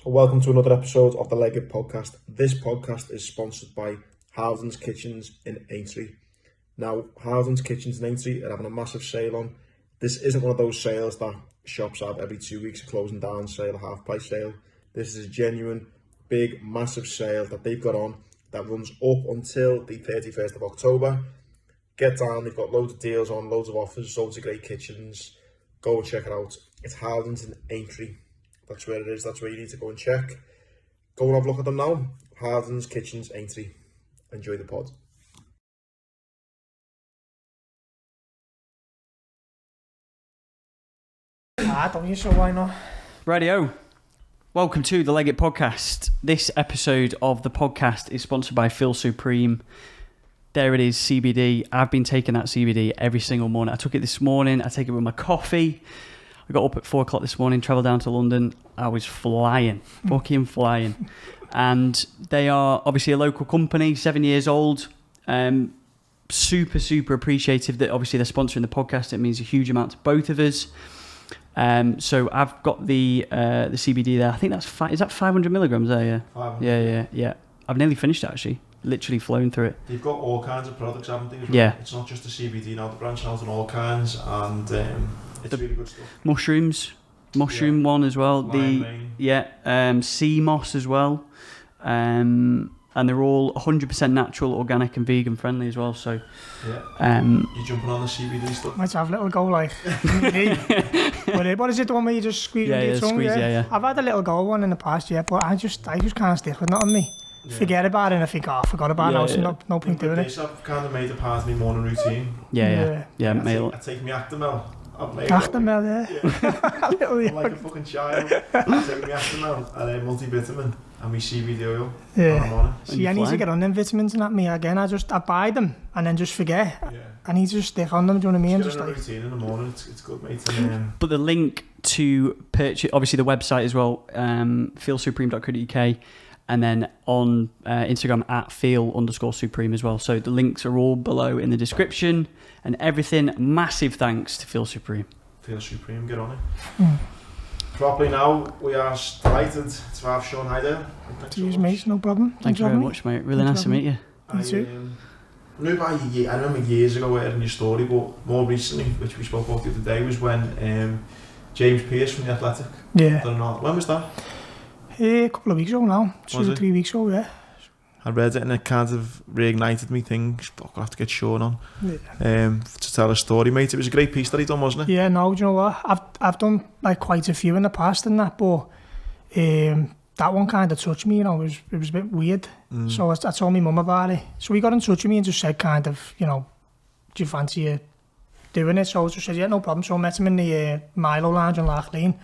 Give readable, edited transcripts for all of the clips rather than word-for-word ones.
So welcome to another episode of the Legged Podcast. This podcast is sponsored by Howden's Kitchens in Aintree. Now, Howden's Kitchens in Aintree are having a massive sale on. This isn't one of those sales that shops have every 2 weeks, a closing down sale, a half price sale. This is a genuine, big, massive sale that they've got on that runs up until the 31st of October. Get down, they've got loads of deals on, loads of offers, loads of great kitchens. Go and check it out. It's Howden's in Aintree. That's where it is, that's where you need to go and check. Go and have a look at them now. Howden's Kitchens, Aintree. Enjoy the pod. Don't you, so why not? Radio. Welcome to the Legged Podcast. This episode of the podcast is sponsored by Feel Supreme. There it is, CBD. I've been taking that CBD every single morning. I took it this morning. I take it with my coffee. I got up at 4 o'clock this morning, travelled down to London. I was flying, fucking flying. And they are obviously a local company, 7 years old. Super appreciative that obviously they're sponsoring the podcast. It means a huge amount to both of us. So I've got the CBD there. I think that's is that 500 milligrams there? Yeah. 500. Yeah. I've nearly finished it actually. Literally flown through it. They've got all kinds of products, haven't they? Yeah. It's not just the CBD now. They're branching out on all kinds, and it's really good stuff. Mushroom one as well. Mane. Sea moss as well. And they're all 100% natural, organic, and vegan friendly as well. So, you jumping on the CBD stuff? Might have a little go like. What is it, the one where you just squeeze your tongue? Yeah. I've had a little go one in the past, but I just can't stick with nothing. Me. Yeah. Forget about it and I think, I forgot about it now, so no point doing it. I've kind of made it part of my morning routine. Yeah. I take my Actimel. Actimel, yeah. I'm like a fucking child. I take my Actimel and a multivitamin and my CBD oil. Yeah. See, I need to get on them vitamins and that. Me again, I buy them and then just forget. Yeah. I need to just stick on them, do you know what I mean? Just get a routine in the morning, it's good, mate. But the link to purchase, obviously the website as well, feelsupreme.co.uk. And then on Instagram at feel_supreme as well. So the links are all below in the description and everything. Massive thanks to Feel Supreme. Feel Supreme, get on it. Properly now, we are delighted to have Sean Highdale. Cheers, mate, no problem. Thank you very much, mate. Really nice to meet you. You too. I remember years ago hearing your story, but more recently, which we spoke about the other day, was when James Pearce from The Athletic. Yeah. When was that? A couple of weeks ago now, 2 or 3 weeks ago, yeah. I read it and it kind of reignited me thinking, fuck, I'll have to get Sean on to tell a story, mate. It was a great piece that he done, wasn't it? Yeah, no, do you know what? I've done like quite a few in the past and that, but that one kind of touched me, you know, it was a bit weird. So I told my mum about it. So he got in touch with me and just said kind of, you know, do you fancy doing it? So I just said, yeah, no problem. So I met him in the Milo Lounge on Lark Lane.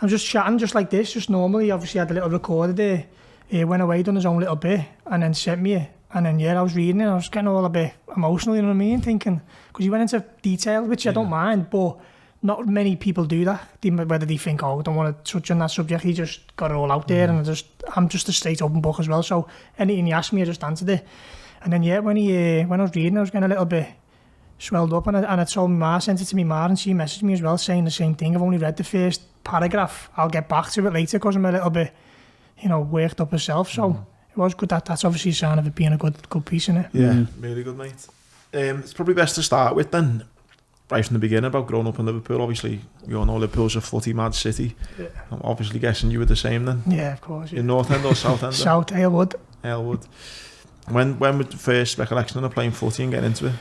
I'm just chatting just like this, just normally. Obviously had a little recorder there. He went away, done his own little bit and then sent me it. And then, I was reading it. I was getting all a bit emotional, you know what I mean? Thinking, because he went into detail, which I don't mind, but not many people do that. Whether they think, I don't want to touch on that subject. He just got it all out there and I'm just a straight open book as well. So anything he asked me, I just answered it. And then, when I was reading, I was getting a little bit swelled up and I told my ma, sent it to my ma and she messaged me as well saying the same thing. I've only read the first paragraph. I'll get back to it later because I'm a little bit, worked up myself. So it was good. That's obviously a sign of it being a good piece, isn't it? Yeah, really good, mate. It's probably best to start with then, right from the beginning, about growing up in Liverpool. Obviously, we all know Liverpool's a footy mad city. Yeah. I'm obviously guessing you were the same then. Yeah, of course. Yeah. In North End or South End? South, Halewood. When was the first recollection of playing footy and getting into it?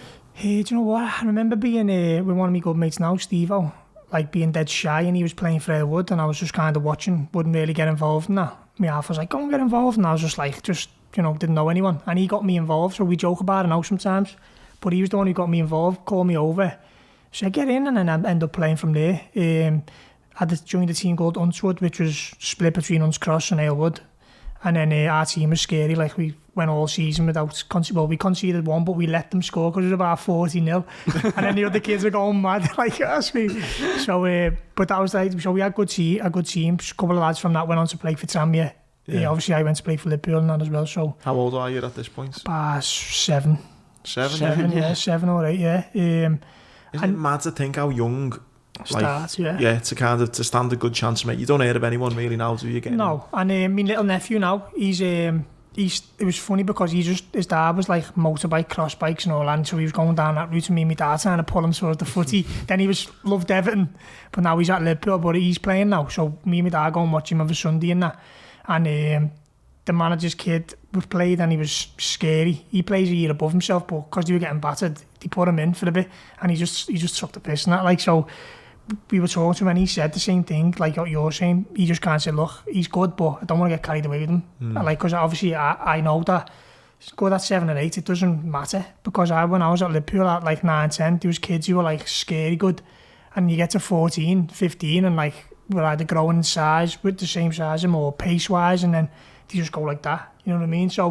Do you know what? I remember being with one of my good mates now, Steve-O, like being dead shy, and he was playing for Halewood, and I was just kind of watching, wouldn't really get involved in that. My half was like, go and get involved, and I was just like, didn't know anyone, and he got me involved, so we joke about it now sometimes, but he was the one who got me involved, called me over, said get in, and then I ended up playing from there. I had joined a team called Unswood, which was split between Unscross and Halewood. And then our team was scary, like we went all season without, we conceded one, but we let them score because it was about 40-0. And then the other kids were going mad, like us. So, but that was like, so we had a good team. A couple of lads from that went on to play for Tranmere. Obviously I went to play for Liverpool and that as well. So how old are you at this point? About 7. 7? Yeah, 7 or 8, yeah. Isn't it mad to think how young Start, yeah, to kind of to stand a good chance, mate. You don't hear of anyone really now, do you? No, and my little nephew now, it was funny because his dad was like motorbike, cross bikes and all that, so he was going down that route, and me and my dad trying to pull him towards the footy. Then he loved Everton, but now he's at Liverpool, but he's playing now, so me and my dad go and watch him every Sunday and that. And the manager's kid was played, and he was scary. He plays a year above himself, but because they were getting battered, they put him in for a bit, and he just took the piss and that, like, so. We were talking to him and he said the same thing, like what you're saying. He just kind of said, look, he's good, but I don't want to get carried away with him. Like, because obviously I know that he's good at 7 or 8, it doesn't matter. Because when I was at Liverpool at like 9, 10, there was kids who were like scary good. And you get to 14, 15 and like we're either growing in size, with the same size or pace-wise, and then they just go like that, you know what I mean? So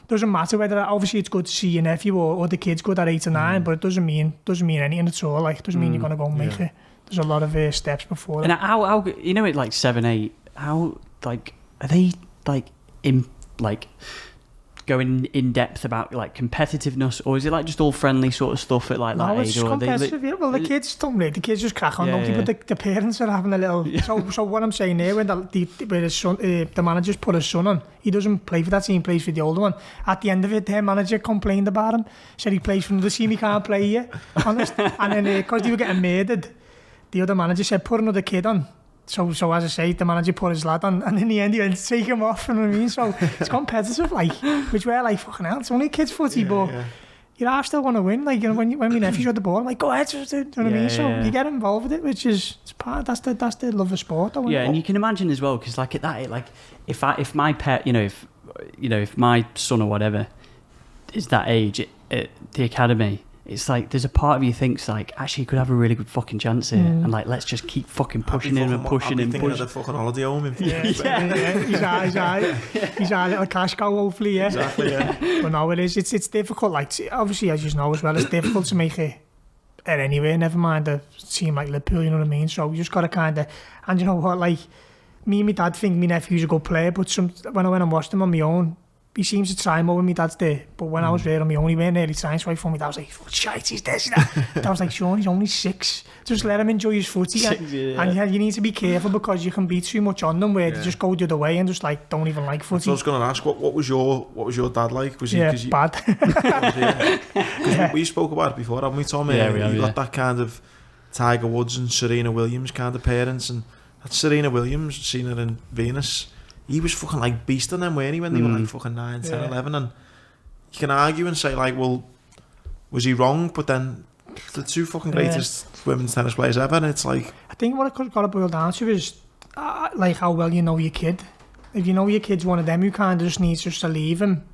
it doesn't matter whether, obviously it's good to see your nephew or the kid's good at 8 or 9, but it doesn't mean anything at all. Like, it doesn't mean you're going to go and make it. There's a lot of steps before that. And how you know, at like 7, 8, how, like, are they like going in depth about like competitiveness, or is it like just all friendly sort of stuff at like that age? It's competitive, yeah. Well, the kids don't really. The kids just crack on, don't they? But the parents are having a little. So what I'm saying there, when his son, the manager's put his son on, he doesn't play for that team, he plays for the older one. At the end of it, their manager complained about him, said he plays for another team, he can't play here, honest. And then because they were getting murdered, the other manager said, put another kid on. So as I say, the manager put his lad on, and in the end he went to take him off, you know what I mean? So it's competitive, like, which we're like, fucking hell, it's only kids' footy, but you know, I still want to win. Like, you know, when my nephew's got the ball, I'm like, go ahead, you know what I mean? So you get involved with it, which is, that's the love of sport, though. Yeah, and you can imagine as well, because like at that, like, if my pet, if my son or whatever is that age at the academy, it's like there's a part of you thinks like, actually you could have a really good fucking chance here, and like, let's just keep fucking pushing him and pushing him. Thinking of the fucking holiday home. He's our little cash cow, hopefully. Yeah, exactly. Yeah. But no, it's difficult. Like, obviously, as you know as well, it's difficult to make it anywhere. Never mind a team like Liverpool, you know what I mean? So you just got to kind of, and you know what, like, me and my dad think my nephew's a good player, but when I went and watched him on my own, he seems to try more when my dad's there, but when I was there on my own, he weren't really trying, so I phoned my dad, I was like, shite, he's this, that. I was like, Sean, he's only 6, just let him enjoy his footy. And you need to be careful, because you can be too much on them, where they just go the other way and just like don't even like footy. So I was going to ask, what was your dad like? Was he bad? Because we spoke about it before, haven't we, Tom? You got that kind of Tiger Woods and Serena Williams kind of parents, and that Serena Williams, seen her in Venus, he was fucking like beasting them, weren't he, when they were like fucking 9, 10, 11, and you can argue and say like, well, was he wrong? But then the 2 fucking greatest women's tennis players ever, and it's like, I think what it got to boil down to is like how well you know your kid. If you know your kid's one of them who kind of just needs just to leave him,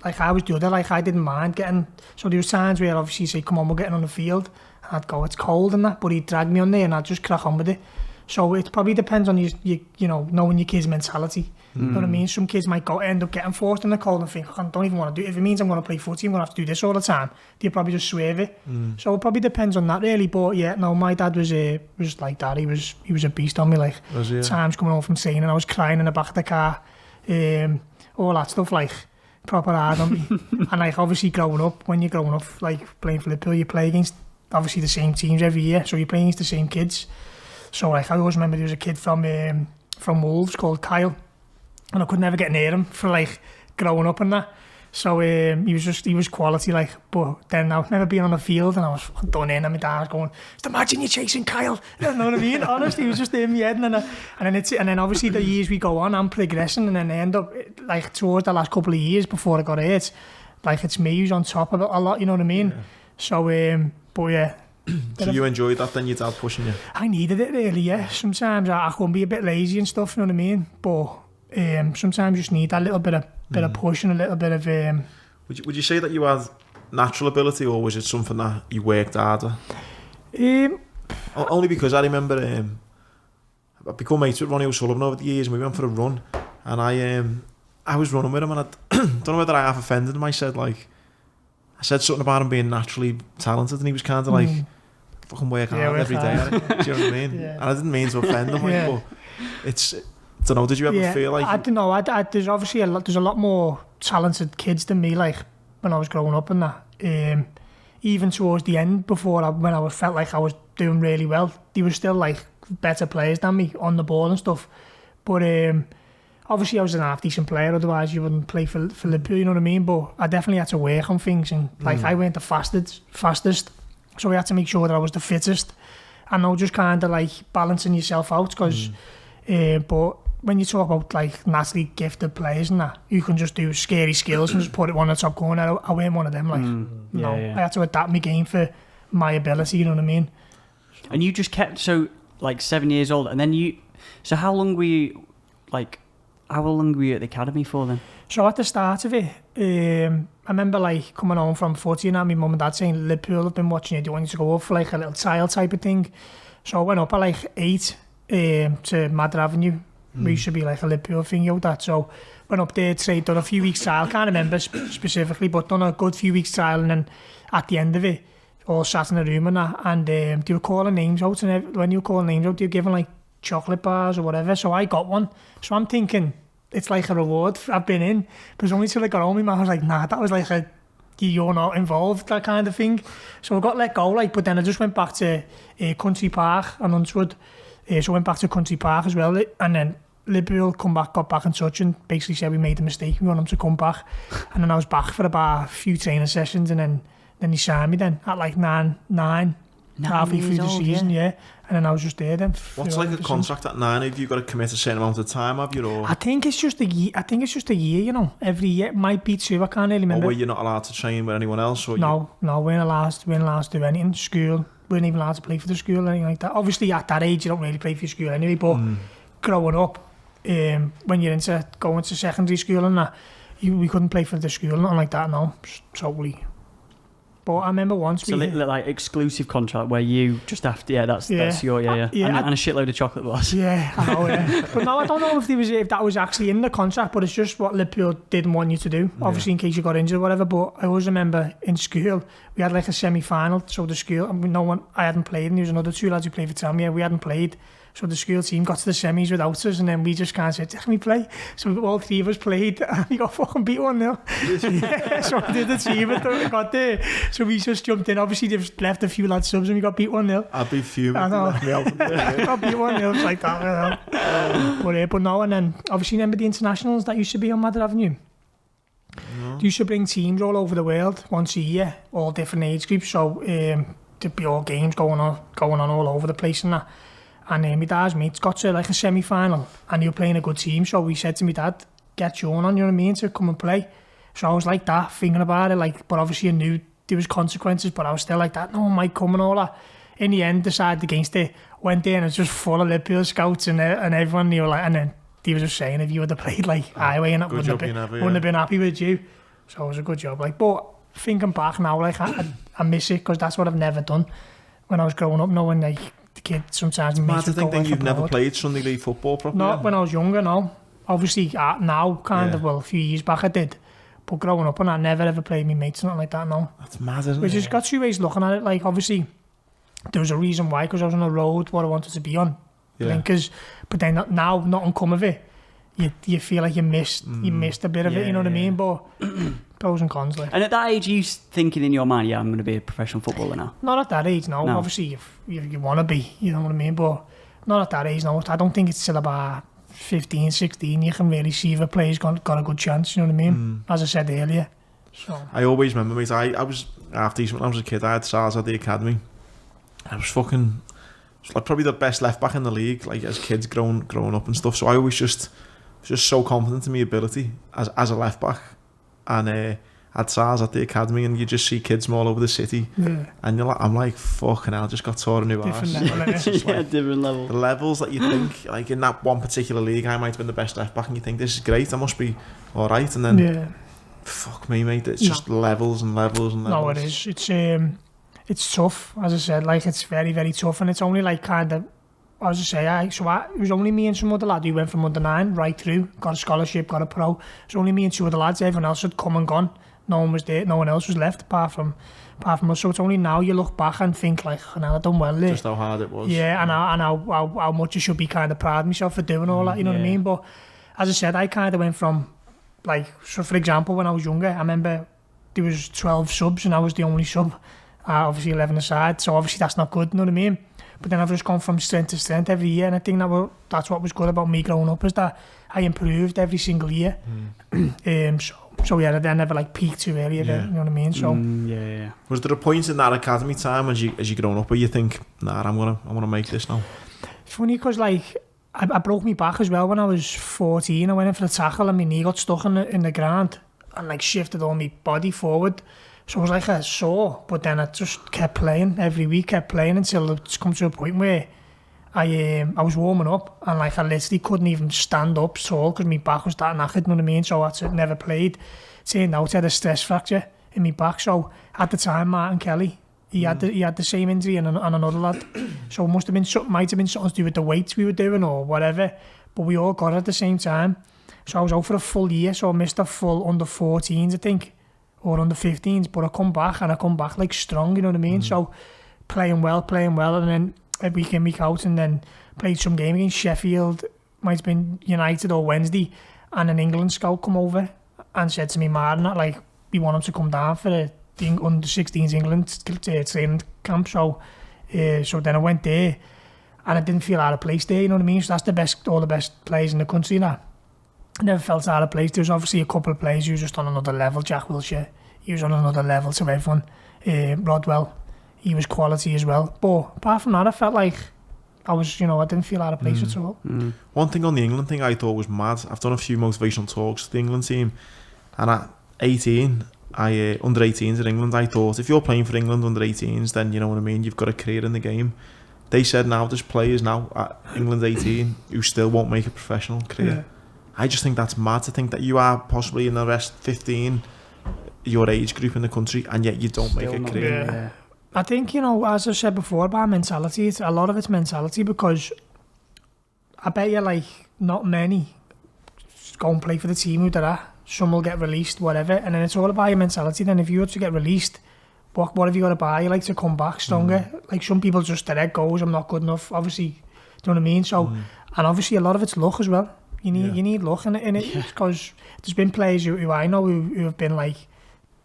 like I was the other, like I didn't mind getting, so there was times where obviously he'd say, come on, we're getting on the field, and I'd go, it's cold and that, but he'd drag me on there and I'd just crack on with it. So it probably depends on you know, knowing your kid's mentality. You know what I mean? Some kids might end up getting forced in the cold and think, I don't even want to do it. If it means I'm going to play footy, I'm going to have to do this all the time. They'll probably just swerve it. So it probably depends on that, really. But yeah, no, my dad was like that. He was a beast on me. Like, times coming home from training, I was crying in the back of the car. All that stuff, like, proper hard on me. And like, obviously when you're growing up, like playing for Liverpool, you play against obviously the same teams every year. So you're playing against the same kids. So like, I always remember there was a kid from Wolves called Kyle, and I could never get near him for like growing up and that. So he was quality, like, but then I've never been on the field and I was done in, and my dad was going, just imagine you're chasing Kyle. You know what I mean? Honestly, he was just in my head, and then obviously the years we go on, I'm progressing, and then I end up like towards the last couple of years before I got hurt, like it's me who's on top of it a lot, you know what I mean? Yeah. So but yeah. So you enjoyed that then, your dad pushing you? I needed it really, yeah. Sometimes I can be a bit lazy and stuff, you know what I mean? But sometimes you just need that little bit of push and a little bit of... Would you say that you had natural ability, or was it something that you worked harder? Only because I remember I've become mates with Ronnie O'Sullivan over the years, and we went for a run, and I was running with him, and I don't know whether I half offended him. I said something about him being naturally talented, and he was kind of like, fucking work hard every day. Do you know what I mean? Yeah. And I didn't mean to offend him, but it's... I don't know, did you ever feel like... I don't know, there's obviously there's a lot more talented kids than me, like, when I was growing up and that. even towards the end, when I felt like I was doing really well, they were still like better players than me on the ball and stuff. But obviously I was an half decent player, otherwise you wouldn't play for Liverpool, you know what I mean? But I definitely had to work on things, and like I weren't the fastest, so I had to make sure that I was the fittest. And I was just kind of like balancing yourself out, because but when you talk about like naturally gifted players and that, you can just do scary skills and just put it on the top corner. I weren't one of them. Like, I had to adapt my game for my ability. You know what I mean? And you just kept like 7 years old, and then you. So how long were you at the academy for then? So at the start of it, I remember like coming home from footy and my mum and dad saying, Liverpool have been watching you, do you want you to go up for like a little trial type of thing? So I went up at like 8 to Madder Avenue. We used to be like a Liverpool thing, that. So went up there, done a few weeks trial, can't remember specifically, but done a good few weeks trial, and then at the end of it, all sat in a room and that, and they were calling names out, and when you were calling names out, they were giving like chocolate bars or whatever, so I got one. So I'm thinking, it's like a reward, I've been in, but it's only till I got home, my man was like, nah, that was like you're not involved, that kind of thing. So I got let go, like, but then I just went back to Country Park and Unswood. So I went back to Country Park as well, and then Liverpool got back in touch and basically said we made a mistake, we want them to come back. And then I was back for about a few training sessions, and then he signed me then at like nine halfway through the season, yeah. And then I was just there then. What's like a contract at 9? Have you got to commit a certain amount of time, have you? Or? I think it's just a year, you know. Every year, it might be 2, I can't really remember. Or were you not allowed to train with anyone else? Or no, we weren't allowed to do anything. School, we weren't even allowed to play for the school or anything like that. Obviously at that age you don't really play for your school anyway, but growing up, when you're going to secondary school and that, we couldn't play for the school, nothing like that, no. Totally. But I remember once so like exclusive contract where you just have to, that's your, and a shitload of chocolate bars. Yeah, I know, yeah. But no, I don't know if that was actually in the contract, but it's just what Liverpool didn't want you to do, obviously in case you got injured or whatever. But I always remember in school, we had like a semi-final, so the school, I hadn't played, and there was another 2 lads who played for Tamia, we hadn't played. So the school team got to the semis without us, and then we just kind of said, can we play? So all 3 of us played, and we got fucking beat 1-0. Yeah, so I did the team, and we got there. So we just jumped in. Obviously, they've left a few lads subs, and we got beat 1-0. I'd be fuming. I know. Got beat 1-0, it's like that. But no, and then obviously remember the internationals that used to be on Madder Avenue? No. They used to bring teams all over the world once a year, all different age groups. So there'd be all games going on all over the place and that. And my dad's mates got to like a semi-final, and they were playing a good team, so we said to my dad, get Sean on, you know what I mean, to come and play. So I was like that, thinking about it, like, but obviously I knew there was consequences, but I was still like that, no one might come and all that. In the end, decided against it, went there, and it was just full of Liverpool scouts and everyone, they were like, and then they were just saying, if you would have played like highway, and it wouldn't have been happy with you. So it was a good job, like, but thinking back now, like, I miss it, because that's what I've never done when I was growing up, knowing like, the kid sometimes mad to think that you've never played Sunday League football properly. Not when I was younger, no. Obviously now a few years back I did, but growing up and I never ever played with mates, nothing like that, no. That's mad, isn't it? Which has got 2 ways looking at it, like obviously there was a reason why, because I was on the road what I wanted to be on, blinkers, but then now nothing come of it. You feel like you missed a bit of it, you know what I mean? But pros and cons, like. And at that age, you thinking in your mind, I'm going to be a professional footballer now? Not at that age, no. Obviously, if you want to be, you know what I mean? But not at that age, no. I don't think it's till about 15, 16 you can really see if a player's got a good chance, you know what I mean? As I said earlier. So I always remember, mate, I was half decent when I was a kid. I had SARS at the academy. I was like probably the best left back in the league, like as kids growing up and stuff. So I always just so confident in my ability as a left back, and had SARS at the academy, and you just see kids from all over the city, and you're like, I'm like, fucking hell, just got tore a new arse. Different level. The levels that you think, like in that one particular league, I might have been the best left back, and you think this is great, I must be all right, and then fuck me, mate, it's just levels and levels and levels. No, it is. It's tough, as I said, like it's very, very tough, and it's only like kind of. As I say, it was only me and some other lad who went from under 9 right through, got a scholarship, got a pro. It was only me and 2 other lads. Everyone else had come and gone. No one was there. No one else was left apart from us. So it's only now you look back and think like, I done well there. Just how hard it was. Yeah, and how much I should be kind of proud of myself for doing all that. You know what I mean? But as I said, I kind of went from like, so for example, when I was younger, I remember there was 12 subs and I was the only sub. obviously 11 aside, so obviously that's not good, you know what I mean? But then I've just gone from strength to strength every year, and I think that's what was good about me growing up, is that I improved every single year. So yeah, I never like peaked too early, you know what I mean? So yeah. Was there a point in that academy time as you grown up where you think, nah, I'm gonna make this now? It's funny because like I broke my back as well when I was 14. I went in for a tackle and my knee got stuck in the ground and like shifted all my body forward. So it was like a sore, but then I just kept playing every week, kept playing until it's come to a point where I was warming up and like I literally couldn't even stand up tall because my back was that knackered, you know what I mean? So I never played. Turned out I had a stress fracture in my back. So at the time, Martin Kelly, he had the same injury and another lad. So it might have been something to do with the weights we were doing or whatever. But we all got it at the same time. So I was out for a full year. So I missed a full under 14s, I think, or under 15s. But I come back like strong, you know what I mean? So playing well, and then every week in, week out, and then played some game against Sheffield, might have been United or Wednesday, and an England scout come over and said to me, Martin, like, we want him to come down for the under 16s England training camp. So then I went there, and I didn't feel out of place there, you know what I mean? So that's all the best players in the country now. I never felt out of place. There was obviously a couple of players who were just on another level. Jack Wilshere, he was on another level to everyone. Rodwell, he was quality as well. But apart from that, I felt like I didn't feel out of place at all. One thing on the England thing I thought was mad. I've done a few motivational talks to the England team, and at 18, under 18s in England, I thought if you're playing for England under 18s, then you know what I mean, you've got a career in the game. They said now there's players now at England 18 who still won't make a professional career. Yeah. I just think that's mad to think that you are possibly in the rest 15, your age group in the country, and yet you don't make a career. Yeah. I think, as I said before about mentality, a lot of it's mentality, because I bet you like not many go and play for the team who do that. Some will get released, whatever, and then it's all about your mentality. Then if you were to get released, what have you got to buy? You like to come back stronger. Like some people just direct goes, I'm not good enough, obviously, do you know what I mean? So, and obviously a lot of it's luck as well. You need luck in it, because there's been players who I know who have been like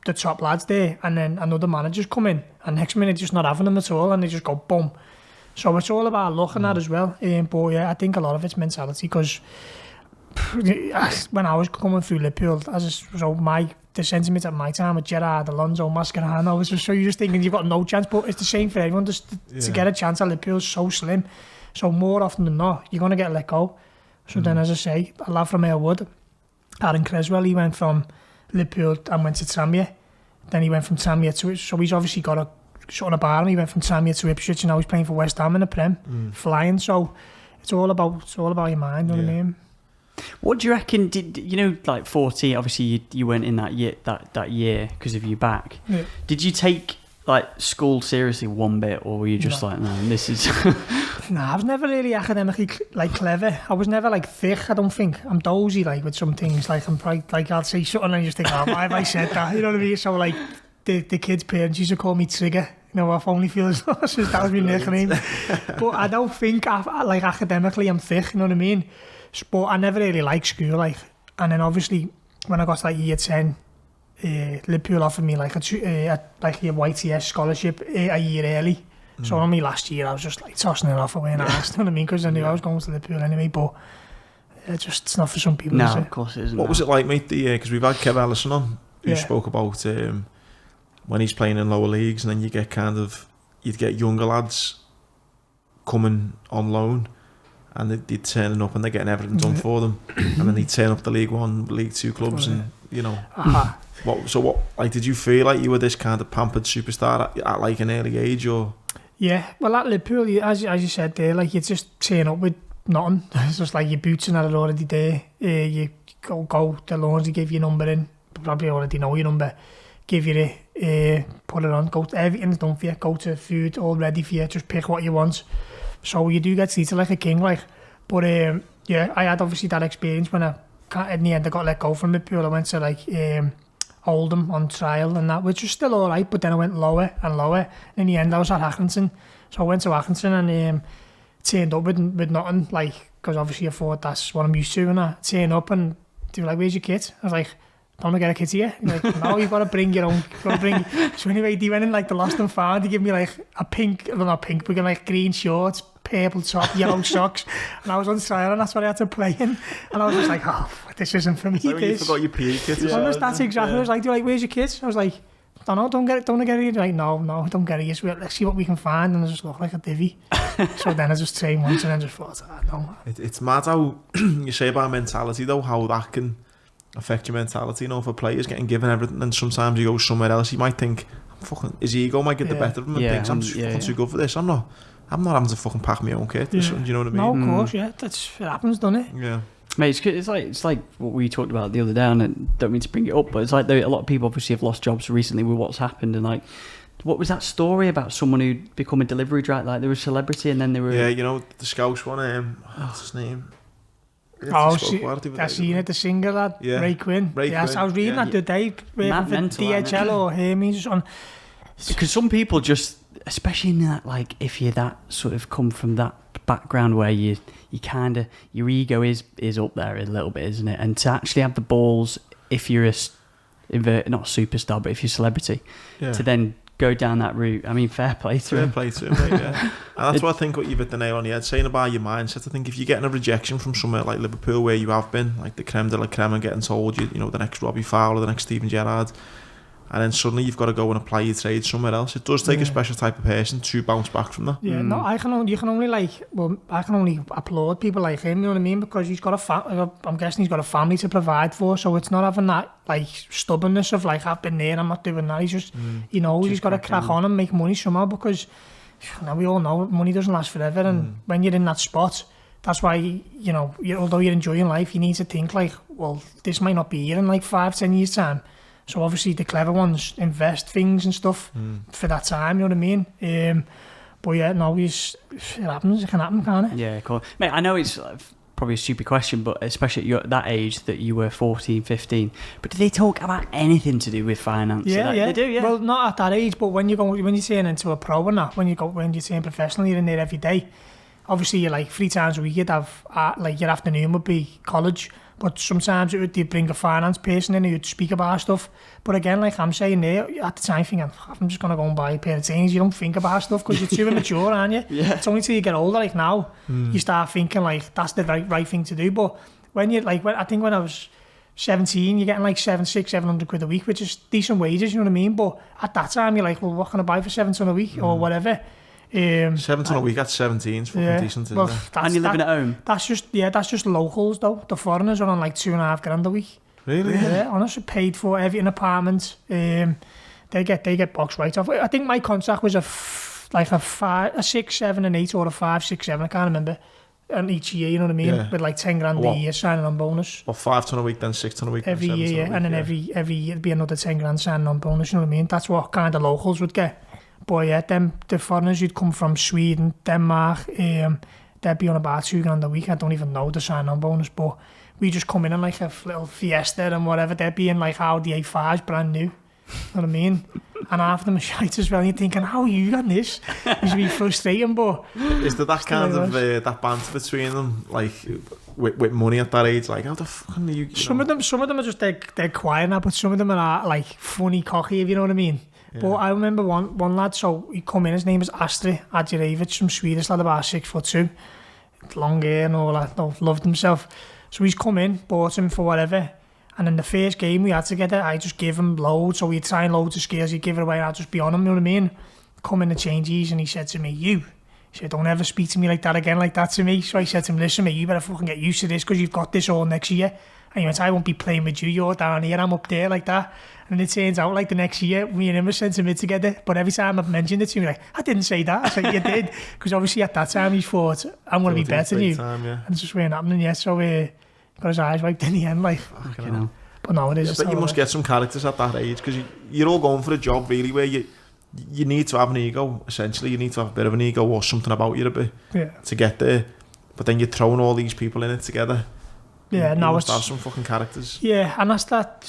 the top lads there, and then another manager's come in, and next minute just not having them at all, and they just go boom. So it's all about luck and that as well. But yeah, I think a lot of it's mentality, because when I was coming through Liverpool, the sentiment at my time with Gerrard, Alonso, Mascherano was just, so you're just thinking you've got no chance. But it's the same for everyone. Just to get a chance at Liverpool is so slim. So more often than not, you're going to get let go. So then, as I say, a lad from Aylwood, Aaron Creswell, he went from Liverpool and went to Tranmere. Then he went from Tranmere to, so he's obviously got a shot on a bar. He went from Tranmere to Ipswich, and now he's playing for West Ham in the Prem, flying. So it's all about your mind, you know what I mean? What do you reckon? Did like 14? Obviously, you weren't in that year because of your back. Yeah. Did you take like school seriously one bit, or were you just like, no, this is? Nah, I was never really academically like clever. I was never like thick. I don't think. I'm dozy like with some things. Like I'm probably like I'll say something and you just think, oh, why have I said that? You know what I mean? So like the kids' parents used to call me Trigger. You know, I've only feel that was my nickname. But I don't think like academically I'm thick. You know what I mean? But I never really liked school, like, and then obviously when I got to like year 10, Liverpool offered me like a YTS scholarship a year early. So on my last year, I was just like tossing it off away and asked, you know what I mean? Because I knew I was going to Liverpool anyway. But it's not for some people. No, of course it isn't. What was it like, mate? Because we've had Kev Ellison on, who spoke about when he's playing in lower leagues, and then you get you'd get younger lads coming on loan. And they're turning up and they're getting everything done for them. And then they turn up the League 1, League 2 clubs and, you know. What, like, did you feel like you were this kind of pampered superstar at like an early age, or? Yeah, well, at Liverpool, as you said there, like, you just turn up with nothing. It's just like your boots and that are already there. You go to laundry, give your number in. Probably already know your number. Give you it, put it on. Everything's done for you. Go to food, all ready for you. Just pick what you want. So you do get treated like a king, like. But yeah, I had obviously that experience when in the end I got let go from Liverpool. I went to like Oldham on trial and that, which was still all right. But then I went lower and lower. In the end, I was at Accrington, so I went to Accrington and turned up with nothing, like, because obviously I thought that's what I'm used to. And I turned up and they were like, "Where's your kit?" I was like, don't want to get a kid here. Like, no, you've got to bring your own. So anyway, they went in like the lost and found. They give me like a pink, well not pink, but like green shorts, purple top, yellow socks, and I was on trial, and that's what I had to play in. And I was just like, oh, this isn't for me. So you forgot your PE kit. That's exactly. I was like, do you like, where's your kids? I was like, don't know, don't get it. Like, no, don't get it. Let's see what we can find, and I just look like a divvy. So then I just trained once, and then just thought, no. It's mad how you say about mentality though, how that can affect your mentality. You know, if a player's getting given everything and sometimes he goes somewhere else, he might think, his ego might get the better of him and thinks, I'm just fucking too good for this. I'm not having to fucking pack my own kit. Do you know what I mean? No, of course, it happens, doesn't it? Yeah. Mate, it's like what we talked about the other day, and I don't mean to bring it up, but it's like a lot of people obviously have lost jobs recently with what's happened, and like, what was that story about someone who'd become a delivery driver? Like, they were a celebrity and then they were... Yeah, you know, the Scouse one, what's his name? I seen it, the singer lad, Ray Quinn. Yes, I was reading that today, for DHL or Hermes on. Because some people just, especially in that, like, if you're that sort of come from that background where you kind of, your ego is up there a little bit, isn't it? And to actually have the balls, if you're not a superstar, but if you're a celebrity, to then go down that route, I mean, fair play to him. Mate, yeah. And that's what I think what you've hit the nail on the head, saying about your mindset. I think if you're getting a rejection from somewhere like Liverpool, where you have been, like the creme de la creme, and getting told you know, the next Robbie Fowler, the next Steven Gerrard, and then suddenly you've got to go and apply your trade somewhere else. It does take a special type of person to bounce back from that. Yeah, no, I can only applaud people like him, you know what I mean? Because he's got I'm guessing he's got a family to provide for, so it's not having that like stubbornness of like, I've been there, I'm not doing that. He's just, you know, he's got to crack on and make money somehow, because we all know money doesn't last forever, and when you're in that spot, that's why, you know, although you're enjoying life, you need to think like, well, this might not be here in like 5-10 years time. So obviously the clever ones invest things and stuff for that time, you know what I mean? But yeah, no, it happens, it can happen, can't it? Yeah, cool. Mate, I know it's probably a stupid question, but especially at that age that you were 14, 15, but do they talk about anything to do with finance? Yeah. They do, yeah. Well, not at that age, but when you're turning into a pro and that, when you're turning professional, you're in there every day. Obviously, you're like 3 times a week, you'd have, like your afternoon would be college, but sometimes you'd bring a finance person in who'd speak about stuff. But again, like I'm saying there, at the time thinking, I'm just going to go and buy a pair of jeans. You don't think about stuff because you're too immature, aren't you? Yeah. It's only till you get older, like now, you start thinking like that's the right thing to do. But when you're like, I think when I was 17, you're getting like 700 quid a week, which is decent wages, you know what I mean? But at that time, you're like, well, what can I buy for 700 a week or whatever? 700 a week at 17 is fucking decent, isn't it? And you're living at home? That's just locals though. The foreigners are on like 2.5 grand a week. Really? Yeah, honestly, paid for everything, apartment. They get box right off. I think my contract was a 6, 7 and 8 or a 5, 6, 7, I can't remember. And each year, you know what I mean? With like 10 grand a year signing on bonus. Well, 5 ton a week, then 6 ton a week. Every year, and then every year it'd be another 10 grand signing on bonus, you know what I mean? That's what kind of locals would get. But yeah, the foreigners who'd come from Sweden, Denmark, they'd be on about 2 grand a week. I don't even know the sign-on bonus, but we just come in like a little Fiesta and whatever. They'd be in like Audi A5s, brand new. You know what I mean? And half of them are shite as well. And you're thinking, how are you got this? It's really frustrating, but... Is there that kind of that banter between them, like with money at that age? Like, how the fuck are you? Some of them are just dead quiet now, but some of them are like funny, cocky, if you know what I mean. Yeah. But I remember one lad, so he come in, his name was Astrid Adjurevich, some Swedish lad about 6'2", long hair and all that, loved himself. So he's come in, bought him for whatever, and in the first game we had together, I just gave him loads, so he'd sign loads of skills, he'd give it away, and I'd just be on him, you know what I mean? Come in the changes, and he said to me, he said, don't ever speak to me like that again, like that to me. So I said to him, listen mate, you better fucking get used to this, because you've got this all next year. And he went, I won't be playing with you, you're down here, I'm up there, like that. And it turns out, like, the next year, me and him were sent to mid together. But every time I've mentioned it to him, like, I didn't say that. I said, you did. Because obviously at that time, he thought, I'm going to be better than you. And it's just weren't happening yet. So got his eyes wiped in the end, like. You know. But no, it is. But you must get some characters at that age, because you're all going for a job, really, where you need to have an ego, essentially. You need to have a bit of an ego or something about you a bit to get there. But then you're throwing all these people in it together. Yeah, you now must it's have some fucking characters. Yeah, and that's that.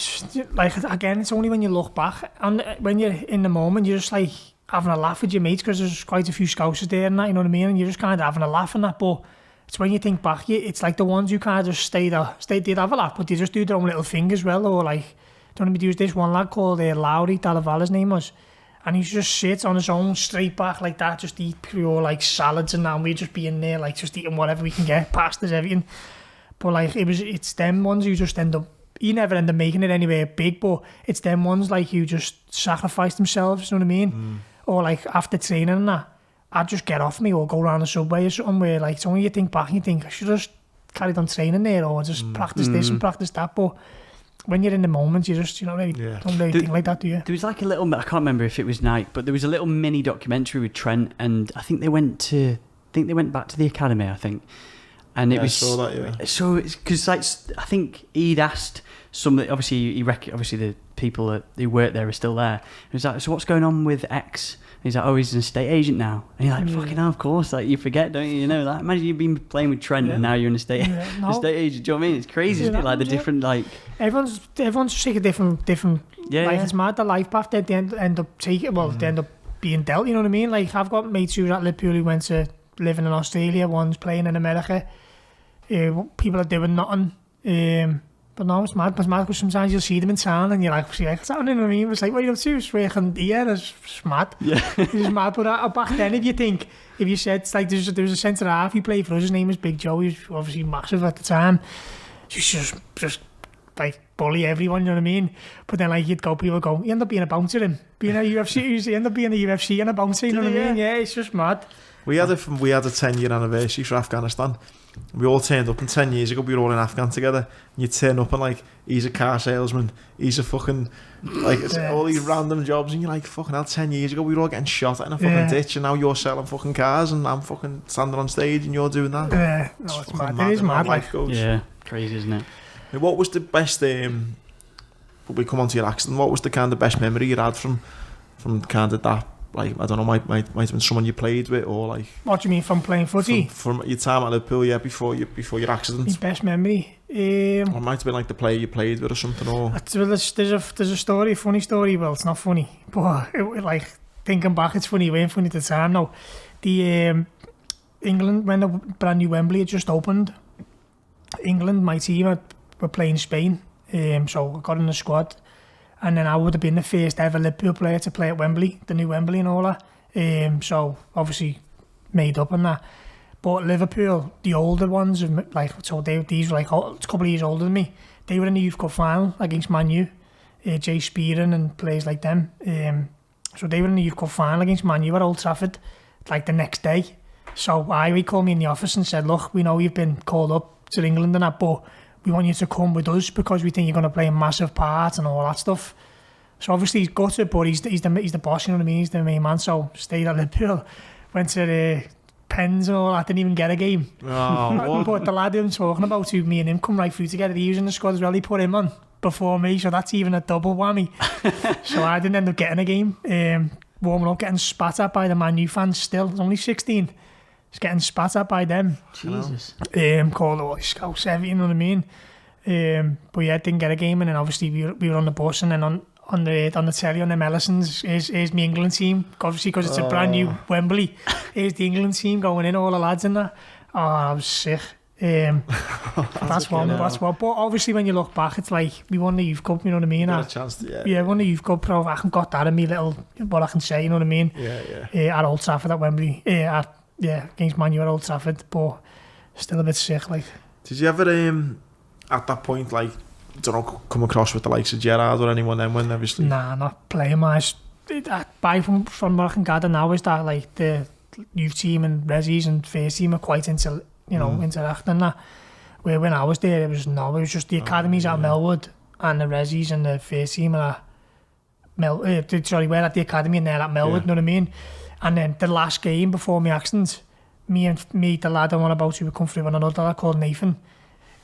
Like again, it's only when you look back and when you're in the moment, you're just like having a laugh with your mates because there's quite a few scousers there and that, you know what I mean. And you're just kind of having a laugh and that. But it's when you think back, it's like the ones who kind of just did have a laugh, but they just do their own little thing as well, or like There was this one lad called Lowry, Dalaval, name was, and he just sit on his own straight back like that, just eat pure like salads and that, and we'd just be in there like just eating whatever we can get, pastas, everything. But like it's them ones who just end up, you never end up making it anywhere big, but it's them ones like who just sacrifice themselves, you know what I mean? Or like after training and that, I'd just get off me or go around the subway or something where like, so when you think back and you think, I should just carried on training there or just practice this and practice that, but when you're in the moment, you just, don't really think like that, do you? There was like a little, I can't remember if it was Nike, but there was a little mini documentary with Trent, and I think they went back to the academy, I think. And it was, I saw that, yeah. So it's because like, I think he'd asked some, obviously the people that who worked there are still there. He was like, so what's going on with X? And he's like, oh, he's an estate agent now. And you're like, fucking hell, of course. Like, you forget, don't you? You know that. Imagine you've been playing with Trent and now you're an estate agent. Do you know what I mean? It's crazy, isn't it? Like the different, like... Everyone's just take a different like, it's mad, the life path they end up taking, they end up being dealt, you know what I mean? Like, I've got mates who at Liverpool who went to living in Australia, one's playing in America. People are doing nothing. But no, it's mad because sometimes you'll see them in town and you're like, what's happening, you know what I mean? It's like, what are you up to? It's working here, it's mad. Yeah. It's mad, but back then, if you said, it's like, there was a centre half, he played for us, his name was Big Joe, he was obviously massive at the time. Just like, bully everyone, you know what I mean? But then, like, people go, you end up being a bouncer and being a UFC, you end up being a UFC and a bouncer, you know what I mean? Yeah, it's just mad. We had a 10-year anniversary for Afghanistan. We all turned up, and 10 years ago we were all in Afghan together, and you turn up and like, he's a car salesman, he's a fucking, like, it's all these random jobs, and you're like, fucking hell, 10 years ago we were all getting shot in a fucking ditch, and now you're selling fucking cars and I'm fucking standing on stage and you're doing that. Yeah, no, it's mad. It is mad, life goes. Yeah, crazy, isn't it? What was the best, we come on to your accident, what was the kind of best memory you had from kind of that? Like, I don't know, might have been someone you played with, or like... What do you mean, from playing footy? From your time at Liverpool, yeah, before your accident. My best memory? Or it might have been like the player you played with or something, or... Well, there's a story, a funny story. Well, it's not funny, but like, thinking back, it's funny. It weren't funny at the time, no. The England, when the brand new Wembley had just opened, England, my team, were playing Spain, so I got in the squad. And then I would have been the first ever Liverpool player to play at Wembley, the new Wembley and all that. So obviously made up on that. But Liverpool, the older ones, like, so these were like a couple of years older than me. They were in the Youth Cup final against Man U, Jay Spearing and players like them. So they were in the Youth Cup final against Man U at Old Trafford, like the next day. So he called me in the office and said, look, we know you've been called up to England and that, but we want you to come with us because we think you're going to play a massive part and all that stuff. So obviously he's gutted, but he's the boss, you know what I mean? He's the main man. So stayed at Liverpool, went to the Pens and all that, didn't even get a game. Oh, but the lad I'm talking about, who me and him come right through together, he was in the squad as well, he put him on before me, so that's even a double whammy. So I didn't end up getting a game. Warming up, getting spat at by the Man U fans still. I was only 16. Just getting spat at by them. Jesus. Called all scouser, everything, you know what I mean? But yeah, didn't get a game, and then obviously we were on the bus, and then on the telly on the Mellisons is my England team, obviously because it's a brand new Wembley. Here's the England team going in, all the lads in that. Oh, I was sick. That's one. But obviously when you look back, it's like we won the Youth Cup, you know what I mean? Got a chance to, yeah, won the Youth Cup. I haven't got that in me little, what I can say, you know what I mean? Yeah. At Old Trafford at Wembley, against Man U at Old Trafford, but still a bit sick. Like, did you ever at that point, like, don't know, come across with the likes of Gerrard or anyone then when obviously? Nah, not playing wise. From what I can gather now is that like the youth team and Resis and first team are quite into, interacting that. Where when I was there, it was just the academies at Melwood and the Resis and the first team are we're at the academy and they're at Melwood, you know what I mean? And then the last game before my accident, me, the lad I'm on about who would come through with another lad called Nathan,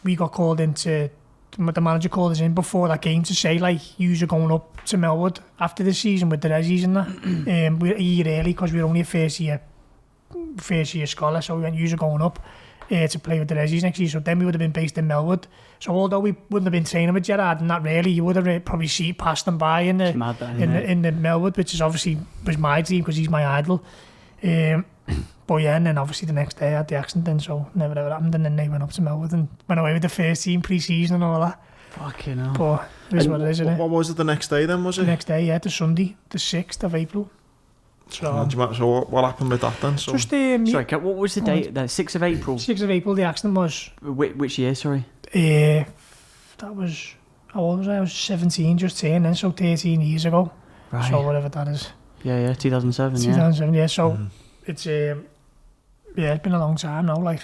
we got called into, the manager called us in before that game to say, like, you're going up to Melwood after the season with the Resis and that. We're a year early because we're only a first year scholar, so we went, you're going up to play with the Resis next year. So then we would have been based in Melwood. So although we wouldn't have been training with Gerrard and that really, you would have probably passed them by in the Melwood, which is obviously was my dream because he's my idol. But yeah, and then obviously the next day I had the accident then, so never ever happened, and then they went up to Melwood and went away with the first team pre-season and all that. Fucking hell. But It is what it is, isn't it? What was it the next day then, was it? The next day, yeah, the Sunday, the 6th of April. So what happened with that then? So, Just, Sorry, what was the date? The 6th of April? 6th of April, the accident was. Which year, sorry? That was, how old was I? I was 17, just turned then, so 13 years ago. Right. So whatever that is. Yeah, 2007, 2007, yeah. So it's, it's been a long time now, like.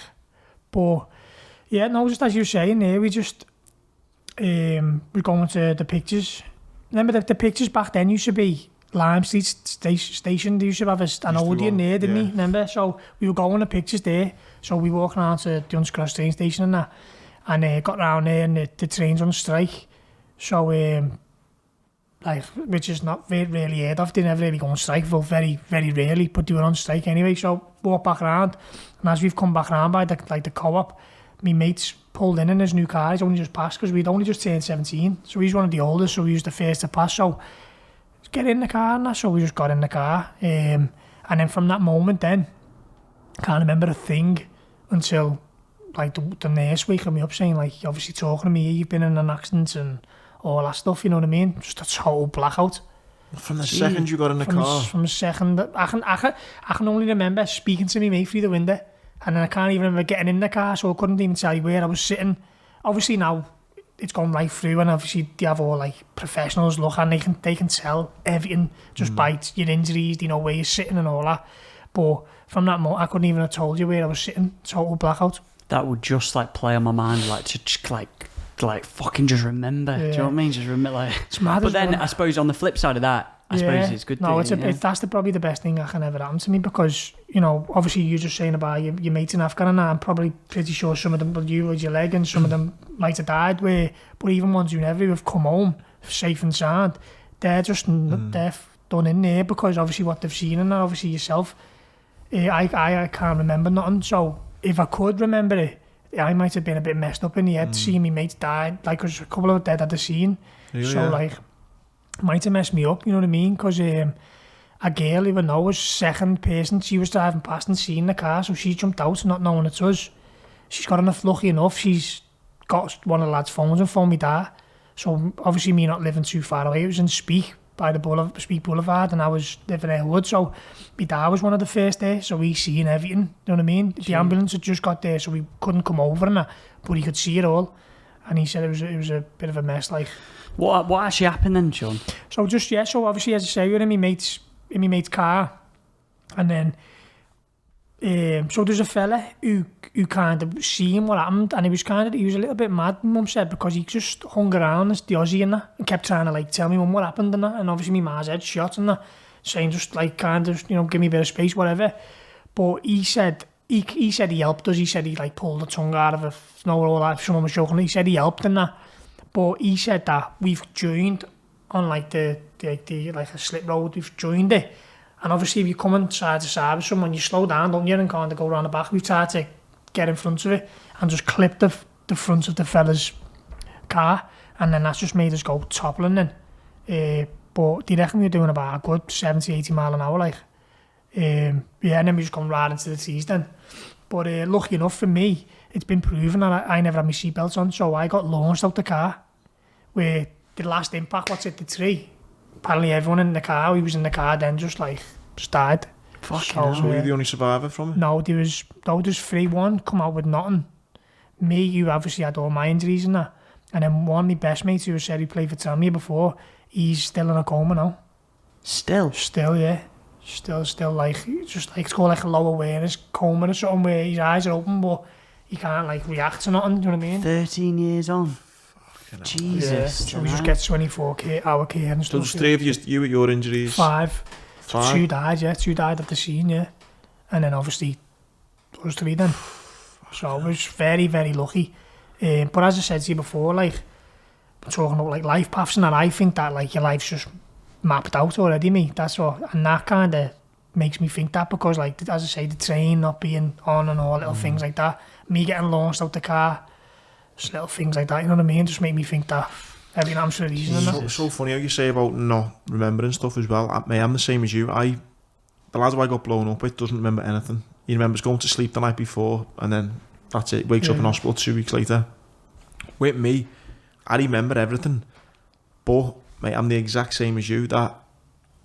But, yeah, no, just as you were saying there, we just, we're going to the pictures. Remember the pictures back then used to be Lime Street Station. They used to have an Odeon there, didn't he? Remember? So we were going to pictures there. So we walked around to the Unscross train station and that. And got round there and the train's on strike. So, like, which is not really heard of. They never really go on strike, well, very, very rarely, but they were on strike anyway. So walked back round. And as we've come back round by the co-op, my mate's pulled in his new car. He's only just passed because we'd only just turned 17. So he's one of the oldest, so he was the first to pass. So get in the car and that. So we just got in the car. And then from that moment then, I can't remember a thing until like the nurse waking me up saying, like, obviously talking to me, you've been in an accident and all that stuff, you know what I mean? Just a total blackout. From the second you got in the car? From the second, I can only remember speaking to me mate through the window, and then I can't even remember getting in the car, so I couldn't even tell you where I was sitting. Obviously now it's gone right through, and obviously they have all like professionals look, and they can tell everything just by your injuries, they know where you're sitting and all that. But from that moment, I couldn't even have told you where I was sitting. Total blackout. That would just like play on my mind, like to just, like fucking just remember. Do you know what I mean? Just remember, like. It's mad. But then I suppose on the flip side of that, I suppose it's good. No, that's probably the best thing that can ever happen to me, because you know, obviously you're just saying about your mates in Afghan and that. I'm probably pretty sure some of them will you your leg, and some of them might have died. But even ones who never have come home safe and sound, they're just they're done in there because obviously what they've seen, and obviously yourself. I can't remember nothing. So if I could remember it, I might have been a bit messed up in the head seeing me mates die. Like, there's a couple of dead at the scene. Like, might have messed me up, you know what I mean? Because a girl, even though was second person, she was driving past and seeing the car, so she jumped out not knowing it's us. She's got enough, lucky enough, she's got one of the lads' phones and phoned me dad. So obviously me not living too far away, it was in Speak, by the Speak Boulevard, and I was living in Wood, so my dad was one of the first there, so he seen everything, you know what I mean? The ambulance had just got there, so we couldn't come over and that, but he could see it all, and he said it was a bit of a mess, like. What actually happened then, Sean? So so obviously, as I say, we were in my mate's car, and then so there's a fella who kind of seen what happened, and he was a little bit mad, Mum said, because he just hung around the Aussie and that, and kept trying to like tell me Mum what happened and that, and obviously my ma's head shot and that, saying just like kind of, you know, give me a bit of space, whatever. But he said he helped us. He said he like pulled the tongue out of all that. If someone was joking, he said he helped and that. But he said that we've joined on like the like a slip road. We've joined it, and obviously if you're coming side to side with someone, you slow down, don't you, and kind of go around the back. We've tried to get in front of it and just clip the front of the fella's car, and then that's just made us go toppling then. But they reckon we were doing about a good 70-80 mile an hour, like. And then we just come right into the trees then. But lucky enough for me, it's been proven that I never had my seatbelts on, so I got launched out the car, where the last impact was hit the tree. Apparently everyone in the car, who was in the car then, just died. Fucking hell. So were you the only survivor from it? No, there's 3-1 come out with nothing. Me, who obviously had all my injuries and that, and then one of my best mates who said he played for Tammy before, he's still in a coma now. Still, yeah. Still, like, just like, it's called like a low awareness coma or something, where his eyes are open, but he can't like react to nothing, do you know what I mean? 13 years on. Jesus. Yeah. So we just get 24-hour care and stuff. So there's three of you with your injuries? Five. Two died at the scene, yeah. And then obviously, those three then. So I was very, very lucky. But as I said to you before, like, I'm talking about like life paths and that, I think that like your life's just mapped out already, mate. That's what, and that kind of makes me think that, because like, as I say, the train not being on and all little things like that, me getting launched out the car, just little things like that, you know what I mean, just make me think that everything happens for a reason. So funny how you say about not remembering stuff as well. I'm the same as you. The lad who I got blown up with doesn't remember anything. He remembers going to sleep the night before, and then that's it, wakes up in hospital 2 weeks later. With me, I remember everything, But, mate, I'm the exact same as you, that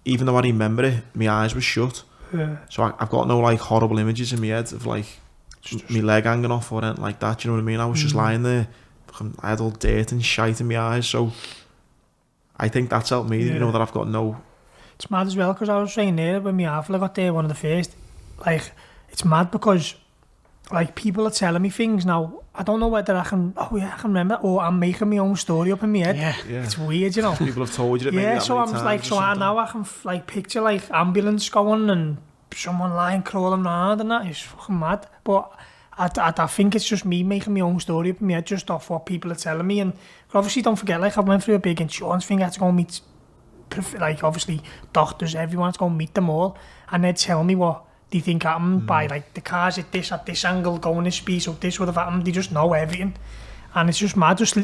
even though I remember it, my eyes were shut. Yeah. So I've got no, like, horrible images in my head of, like, my leg hanging off or anything like that, you know what I mean? I was just lying there, I had all dirt and shite in my eyes, so I think that's helped me, you know, that I've got no... It's mad as well, because I was saying there, when my half got there, one of the first, like, it's mad because, like, people are telling me things now, I don't know whether I can remember, or I'm making my own story up in my head. Yeah. It's weird, you know. People have told you it maybe yeah, that so many I'm times like, or so something. now I can, like, picture, like, ambulance going and someone lying, crawling around and that is fucking mad. But I think it's just me making my own story up in my head just off what people are telling me. And obviously, don't forget, like, I went through a big insurance thing, I had to go and meet, like, obviously, doctors, everyone, to go and meet them all. And they'd tell me what they think happened by, like, the cars at this angle, going this speed, so this would have happened. They just know everything. And it's just mad, just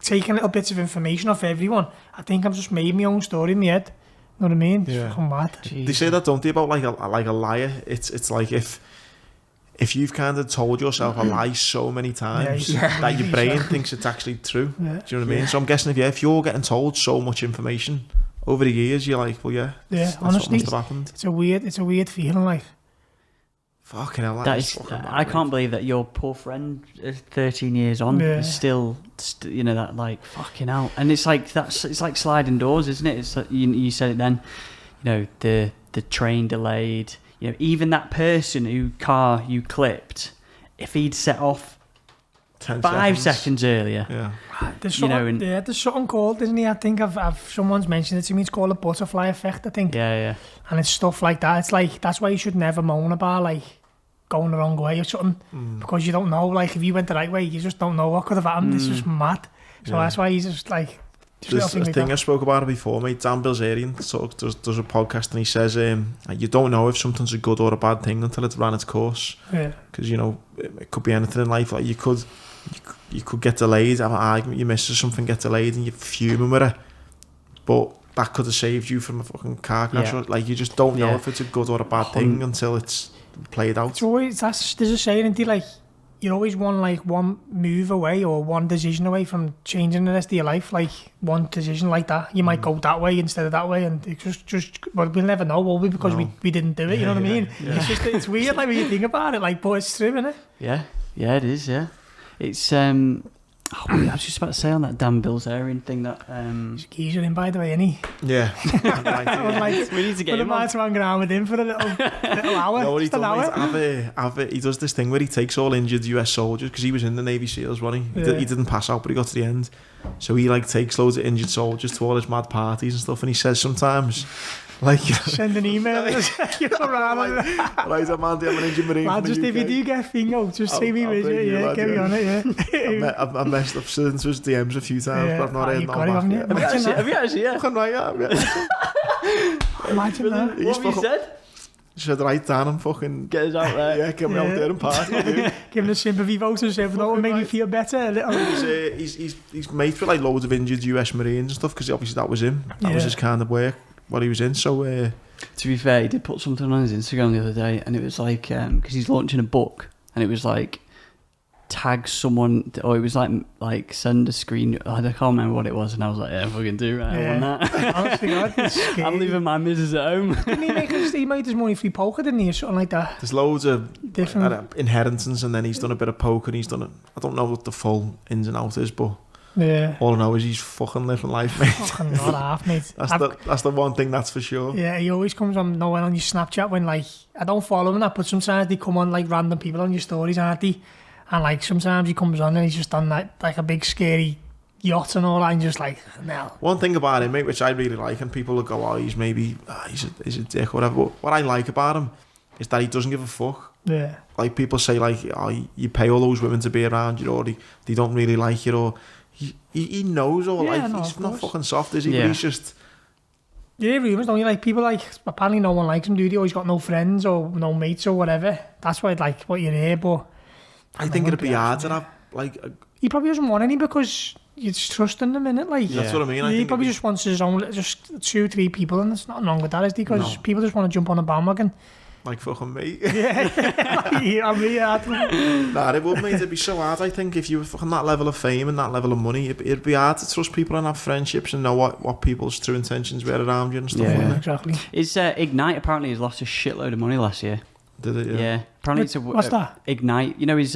taking little bits of information off everyone. I think I've just made my own story in my head. You know what I mean? Yeah. It's fucking mad. They say that, don't they, about like a liar? It's like if you've kind of told yourself a lie so many times that your brain thinks it's actually true. Yeah. Do you know what I mean? So I'm guessing if you're getting told so much information over the years, you're like, well, yeah, that's honestly, what must have happened. it's a weird feeling, like. Fucking hell, That is, fucking I can't believe that your poor friend, 13 years on, is still, you know, that, like, fucking hell. And it's like it's like sliding doors, isn't it? It's like, you said it then, you know, the train delayed. You know, even that person who car you clipped, if he'd set off 5 seconds earlier, There's something, there's something called, isn't it? I think someone's mentioned it to me. It's called a butterfly effect, I think. Yeah. And it's stuff like that. It's like, that's why you should never moan about, like, going the wrong way or something, because you don't know, like, if you went the right way, you just don't know what could have happened. It's just mad. So that's why he's just like, there's a thing I spoke about it before, mate. Dan Bilzerian sort of does a podcast, and he says you don't know if something's a good or a bad thing until it's ran its course. Because, you know, it could be anything in life. Like, you could get delayed, have an argument, you miss something, get delayed, and you're fuming with it, but that could have saved you from a fucking car crash. Like, you just don't know if it's a good or a bad thing until it's played out. It's always, there's a saying, isn't it, like, you're always one move away or one decision away from changing the rest of your life. Like, one decision like that, you might go that way instead of that way, and it's just well, we'll never know, will we? Because we didn't do it. You know what I mean? It's weird, like, when you think about it, like, but it's true, isn't it? Yeah, it is. Yeah, it's I was just about to say on that damn Bilzerian thing that Geezer in, by the way, innit? Yeah. I was like, we need to get him on. To hang around with him for a little hour. No, what he just an hour. he does this thing where he takes all injured US soldiers, because he was in the Navy SEALs, wasn't he? He didn't pass out, but he got to the end. So he, like, takes loads of injured soldiers to all his mad parties and stuff, and he says sometimes, like, send an email. You know, right, I'm an injured Marine. Lad, just if you do get a thing out, just see me with you. Get me on it. I've messed up since his DMs a few times, but I've not heard no back. Have you actually? Yeah. Fucking right, Imagine that. What have you said? He said, right, Dan, I'm fucking... Get us out there. Yeah, get me out there and party. Give him a sympathy vote and say, no, it'll make me feel better a little. He's mates with, like, loads of injured US Marines and stuff, because obviously that was him. That was his kind of work, what he was in, so... To be fair, he did put something on his Instagram the other day, and it was like, because he's launching a book, and it was like, tag someone, or it was like send a screen, I can't remember what it was, and I was like, yeah, fucking do right, I want that. Honestly, God, I'm leaving my missus at home. Didn't he made his money free poker, didn't he, or something like that? There's loads of different inheritance, and then he's done a bit of poker, and he's done it. I don't know what the full ins and outs is, but all I know is he's fucking living life, mate. Fucking not half, mate. That's the one thing, that's for sure. Yeah, he always comes on on your Snapchat when, like, I don't follow him that, but sometimes they come on, like, random people on your stories, aren't they? And, like, sometimes he comes on and he's just on that, like, a big scary yacht and all that, and just like, no. One thing about him, mate, which I really like, and people will go, oh, he's maybe he's a dick or whatever, but what I like about him is that he doesn't give a fuck. Yeah. Like, people say, like, oh, you pay all those women to be around you, or they don't really like you, or he knows all. Like, he's not fucking soft, is he? Yeah. But he's just... You hear rumours, don't you? Like, people, like, apparently no one likes him, do they? Or he's got no friends or no mates or whatever. That's why, like, what you hear, but... I think it'd be hard to have, like... He probably doesn't want any because you just trust in them, innit? Like, that's what I mean. He probably just wants his own, just 2-3 people, and there's nothing wrong with that, is there? Because people just want to jump on a bandwagon. Like fucking me. Yeah, I'm here. Nah, it would, mate. It'd be so hard, I think, if you were fucking that level of fame and that level of money. It'd be hard to trust people and have friendships and know what people's true intentions were around you and stuff. Yeah, exactly. Is Ignite apparently has lost a shitload of money last year. Did it? Yeah. Apparently What's that? Ignite. You know his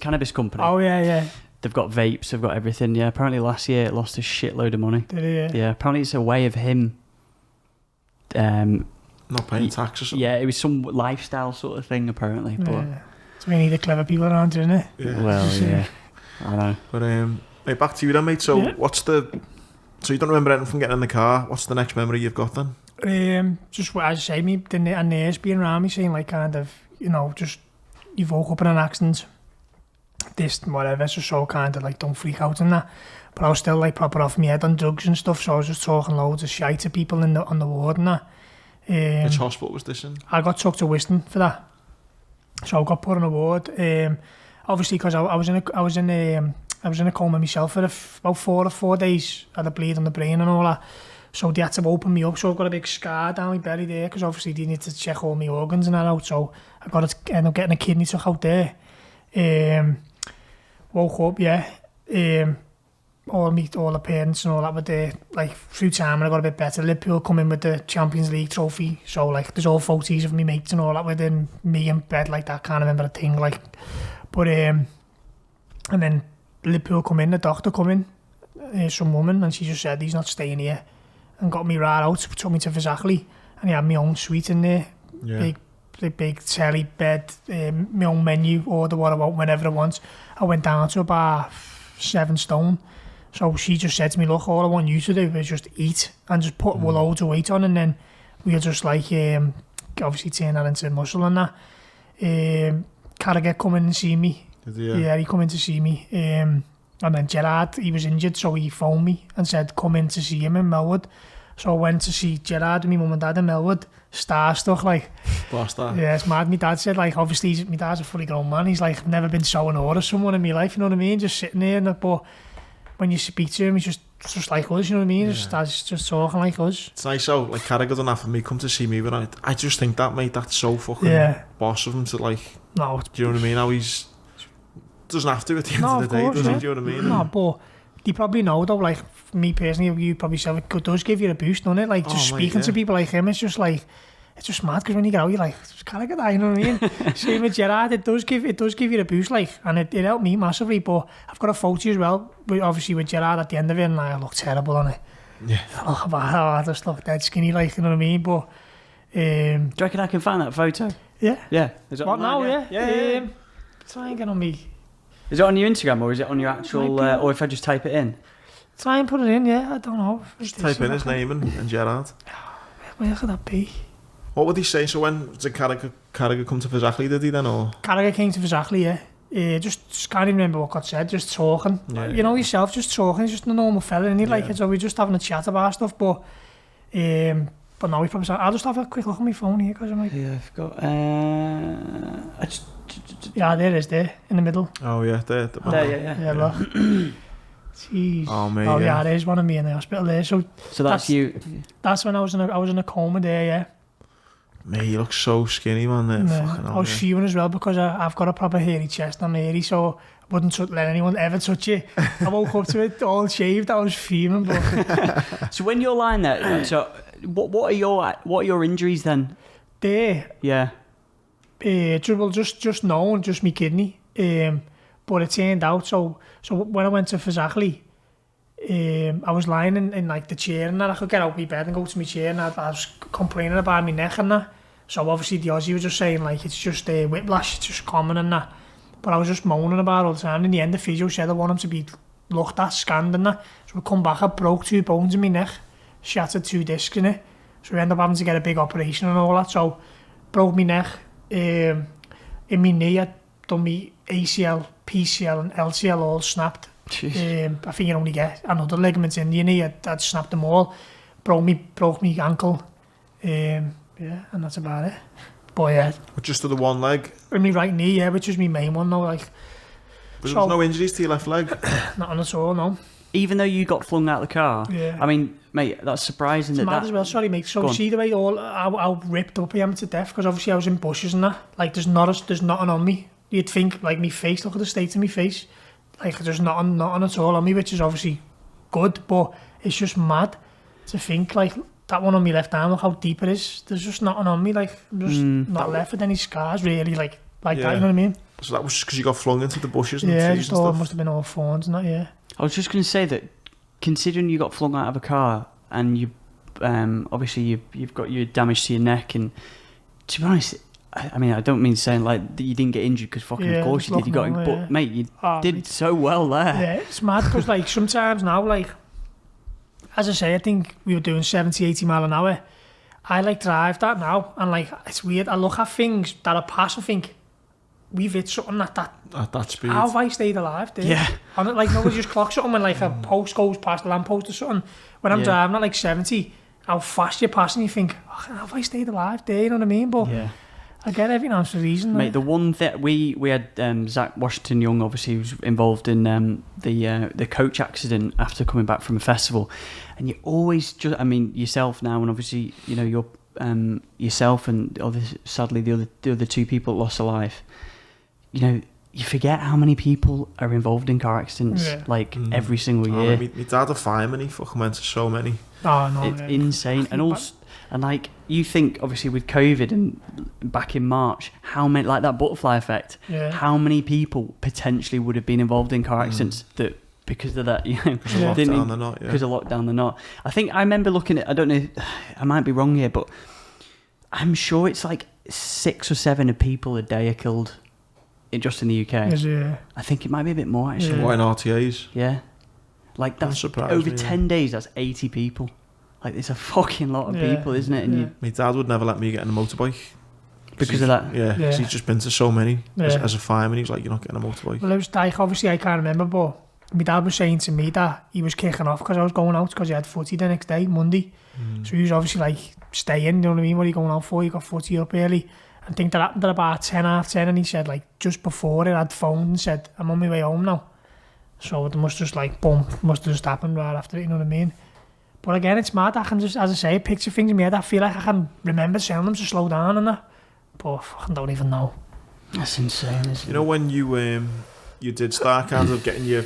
cannabis company. Oh yeah. They've got vapes. They've got everything. Yeah. Apparently last year it lost a shitload of money. Did it? Yeah. Apparently it's a way of him. Not paying tax or something. Yeah, it was some lifestyle sort of thing apparently. But so we need the clever people around, isn't it? Yeah. well, yeah, I know. But mate, back to you then, mate. So so you don't remember anything from getting in the car? What's the next memory you've got then? Just what I say, a nurse being around me saying like kind of, just you woke up in an accident, this whatever, so kind of like don't freak out and that. But I was still like proper off my head on drugs and stuff, so I was just talking loads of shite to people on the ward and that. Which hospital was this in? I got took to Whiston for that, so I got put on a ward. Obviously, because I was in a coma myself for about 4 or 4 days. I had a bleed on the brain and all that, so they had to open me up. So I've got a big scar down my belly there, because obviously they need to check all my organs and that out. So I got to end up getting a kidney took out there. Woke up, all the parents and all that were there. Like through time, and I got a bit better. Liverpool come in with the Champions League trophy, so like there's all photos of me mates and all that within me in bed like that. Can't remember a thing like, but and then Liverpool come in, the doctor come in, some woman, and she just said he's not staying here, and got me right out, took me to Verzakli, and he had my own suite in there, big telly bed, my own menu, order what I want whenever I want. I went down to about 7 stone. So she just said to me, look, all I want you to do is just eat and just put loads of weight on, and then we'll just like obviously turn that into muscle and that. Carragher come in and see me. Did he? Yeah, he come in to see me. And then Gerard, he was injured, so he phoned me and said come in to see him in Melwood. So I went to see Gerard with my mum and dad in Melwood. Starstruck, like. Blast that. Yeah, it's mad. My dad said, like, obviously my dad's a fully grown man. He's like, I've never been so in awe of someone in my life, you know what I mean? Just sitting there, but when you speak to him, he's just like us, you know what I mean? Yeah. Just talking like us. It's nice how, like, Carragher done that for me, come to see me, but I just think that, mate, that's so fucking boss of him to, like, no, do you know what I mean? How he's, doesn't have to at the end of the day, does he? Do you know what I mean? No, but you probably know, though, like, me personally, you probably said it does give you a boost, doesn't it? Like, just speaking to people like him, it's just like, it's just mad, because when you get out, you're like, Carragher that, you know what I mean? Same with Gerard, it does give you a boost, like, and it helped me massively. But I've got a photo as well, obviously with Gerard at the end of it, and I look terrible on it. Yeah. I just look dead skinny, like, you know what I mean? But do you reckon I can find that photo? Yeah. Yeah. Is it What online? now? Yeah. Try and get on me. Is it on your Instagram, or is it on your actual, or if I just type it in? Try and put it in, yeah. I don't know. Just type in his name and Gerard. Where could that be? What would he say? So when did Carragher come to Verzakli, did he then, or? Carragher came to Verzakli, yeah. Just can't even remember what got said, just talking. Yeah. You know yourself, just talking. He's just a normal fella, isn't he? Like, so we're just having a chat about stuff, but no, he probably said, I'll just have a quick look on my phone here, because I'm like... Yeah, I've got... Yeah, there it is, there, in the middle. Oh, yeah, there. Yeah, look. Jeez. Oh, mate, oh yeah, there's one of me in the hospital there. So that's you. That's when I was in a coma there, yeah. Mate, you look so skinny, man. I was fuming as well, because I've got a proper hairy chest. I'm hairy, so I wouldn't let anyone ever touch it. I woke up to it all shaved. I was fuming. But So when you're lying there, so what are your injuries then? There. Yeah. Just knowing, just my kidney. But it turned out, so when I went to Verzakli, I was lying in like the chair, and I could get out of my bed and go to my chair, and I was complaining about my neck and that. So obviously the Aussie was just saying like it's just whiplash, it's just common and that. But I was just moaning about it all the time. In the end, the physio said I want him to be looked at, scanned and that. So we come back, I broke 2 bones in my neck, shattered 2 discs in it. So we ended up having to get a big operation and all that. So broke my neck. In my knee, I'd done my ACL, PCL and LCL all snapped. I think you only get another ligament in your knee. I'd snapped them all. Broke me ankle. Yeah, and that's about it. But yeah. But just to the one leg? In my right knee, yeah, which was my main one now. Like, But there was no injuries to your left leg? Nothing at all, no. even though you got flung out of the car, Yeah. I mean, mate, that's surprising. It's that mad as well, sorry mate. So Go on. see the way how ripped up I am to death, because obviously I was in bushes and that. Like there's nothing on me. You'd think like me face, look at the state of my face. Like there's nothing at all on me, which is obviously good, but it's just mad to think like that one on my left arm, look how deep it is. There's just nothing on me, like I'm just not left with any scars really, like that, you know what I mean? So that was because you got flung into the bushes and Yeah, I trees just and thought it stuff. must have been all thorns and that, yeah. I was just going to say that, considering you got flung out of a car and you, obviously you've got your damage to your neck, and to be honest, I mean, I don't mean saying like that you didn't get injured, because fucking of course you did. You got, but mate, you did so well there. Yeah, it's mad because like sometimes now, like as I say, I think we were doing 70, 80 mile an hour. I like drive that now, and like it's weird. I look at things that are past and think we've hit something at That speed. how have I stayed alive, dude? Yeah. And it, like nobody just clocks something when like a post goes past a lamppost or something. When I'm driving at like 70, how fast you're passing, you think, oh, how have I stayed alive, dude? You know what I mean? But Yeah. I get everything else for a reason. Mate, the one that we had Zach Washington Young, obviously, was involved in the coach accident after coming back from a festival, and you always just, I mean, yourself now, and obviously, you know, you're yourself and sadly the other two people that lost their life. You know, you forget how many people are involved in car accidents, every single year. My dad a fireman, he fucking went to so many. Oh, no, It's insane, and also. And like you think, obviously with COVID and back in March, how many, like that butterfly effect, how many people potentially would have been involved in car accidents that because of that, you know, Because of lockdown, they're not. Because of lockdown, they're not. I think I remember looking at, I don't know, I might be wrong here, but I'm sure it's like 6 or 7 people a day are killed just in the UK. I think it might be a bit more actually. What in RTAs? Yeah, like that's over 10 days. That's 80 people. Like, it's a fucking lot of people, isn't it? And my dad would never let me get on a motorbike. Because of that? Yeah, because he's just been to so many. As a fireman, he was like, you're not getting a motorbike. Well, it was like, obviously I can't remember, but my dad was saying to me that he was kicking off because I was going out because he had footy the next day, Monday. So he was obviously like, stay in, you know what I mean? What are you going out for? You got footy up early. I think that happened at about 10, half 10, and he said, like, just before it, I'd phoned and said, I'm on my way home now. So it must just like, boom, must have just happened right after it, you know what I mean? But again, it's mad. I can just, as I say, picture things in my head. I feel like I can remember telling them to slow down and that. But I don't even know. That's insane, isn't it? You know, when you did start kind of getting your...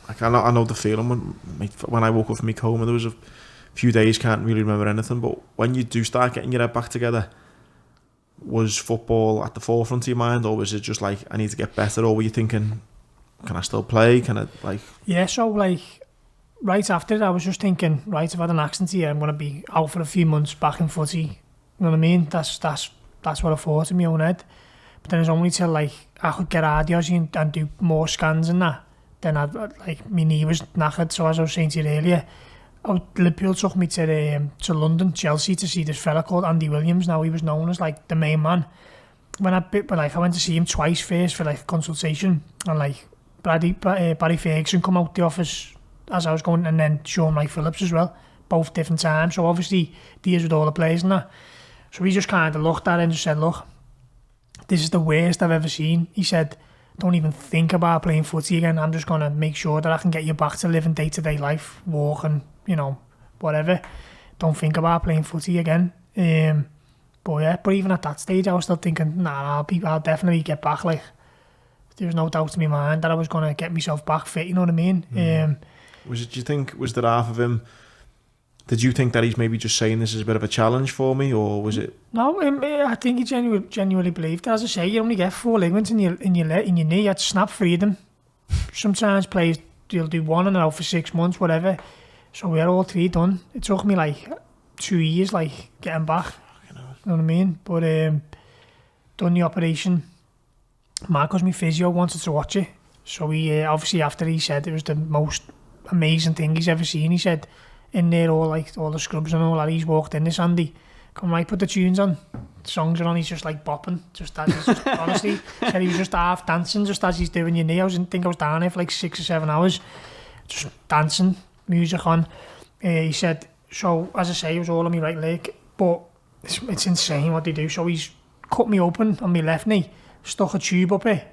Like, I know the feeling when I woke up from my coma, there was a few days, can't really remember anything, but when you do start getting your head back together, was football at the forefront of your mind, or was it just like, I need to get better, or were you thinking, can I still play? Can I, like... Yeah, so like... Right after it, I was just thinking, right, I've had an accident here, I'm going to be out for a few months back in footy. You know what I mean? That's what I thought in my own head. But then it's only till, like, I could get radios and do more scans and that. Then, like, my knee was knackered. So as I was saying to you earlier, Liverpool took me to London, Chelsea, to see this fella called Andy Williams. Now, he was known as, like, the main man. I went to see him twice first for, like, consultation. And, like, Barry Ferguson come out the office as I was going, and then Sean Mike Phillips as well, both different times. So obviously deals with all the players and that. So he just kind of looked at it and just said, look, this is the worst I've ever seen. He said, don't even think about playing footy again. I'm just going to make sure that I can get you back to living day-to-day life, walking, you know, whatever. Don't think about playing footy again. But even at that stage, I was still thinking, I'll definitely get back. Like, there was no doubt in my mind that I was going to get myself back fit, you know what I mean? Do you think, was there half of him, did you think that he's maybe just saying this is a bit of a challenge for me, or was it? No, I think he genuinely believed. As I say, you only get 4 ligaments in your knee. You had to snap 3 of them. Sometimes players, you'll do 1 and they're out for 6 months, whatever. So we had all 3 done. It took me like 2 years, like, getting back. You know what I mean? But done the operation. Marcos, my physio, wanted to watch it. So he obviously, after he said it was the most amazing thing he's ever seen, he said in there, all the scrubs and all that, he's walked in this, Andy, come right, put the tunes on, the songs are on, he's just like bopping, just as he's just, honestly, said he was just half dancing just as he's doing your knee. I think I was down there for like 6 or 7 hours just dancing, music on. He said, so as I say, it was all on my right leg, but it's insane what they do. So he's cut me open on my left knee, stuck a tube up it,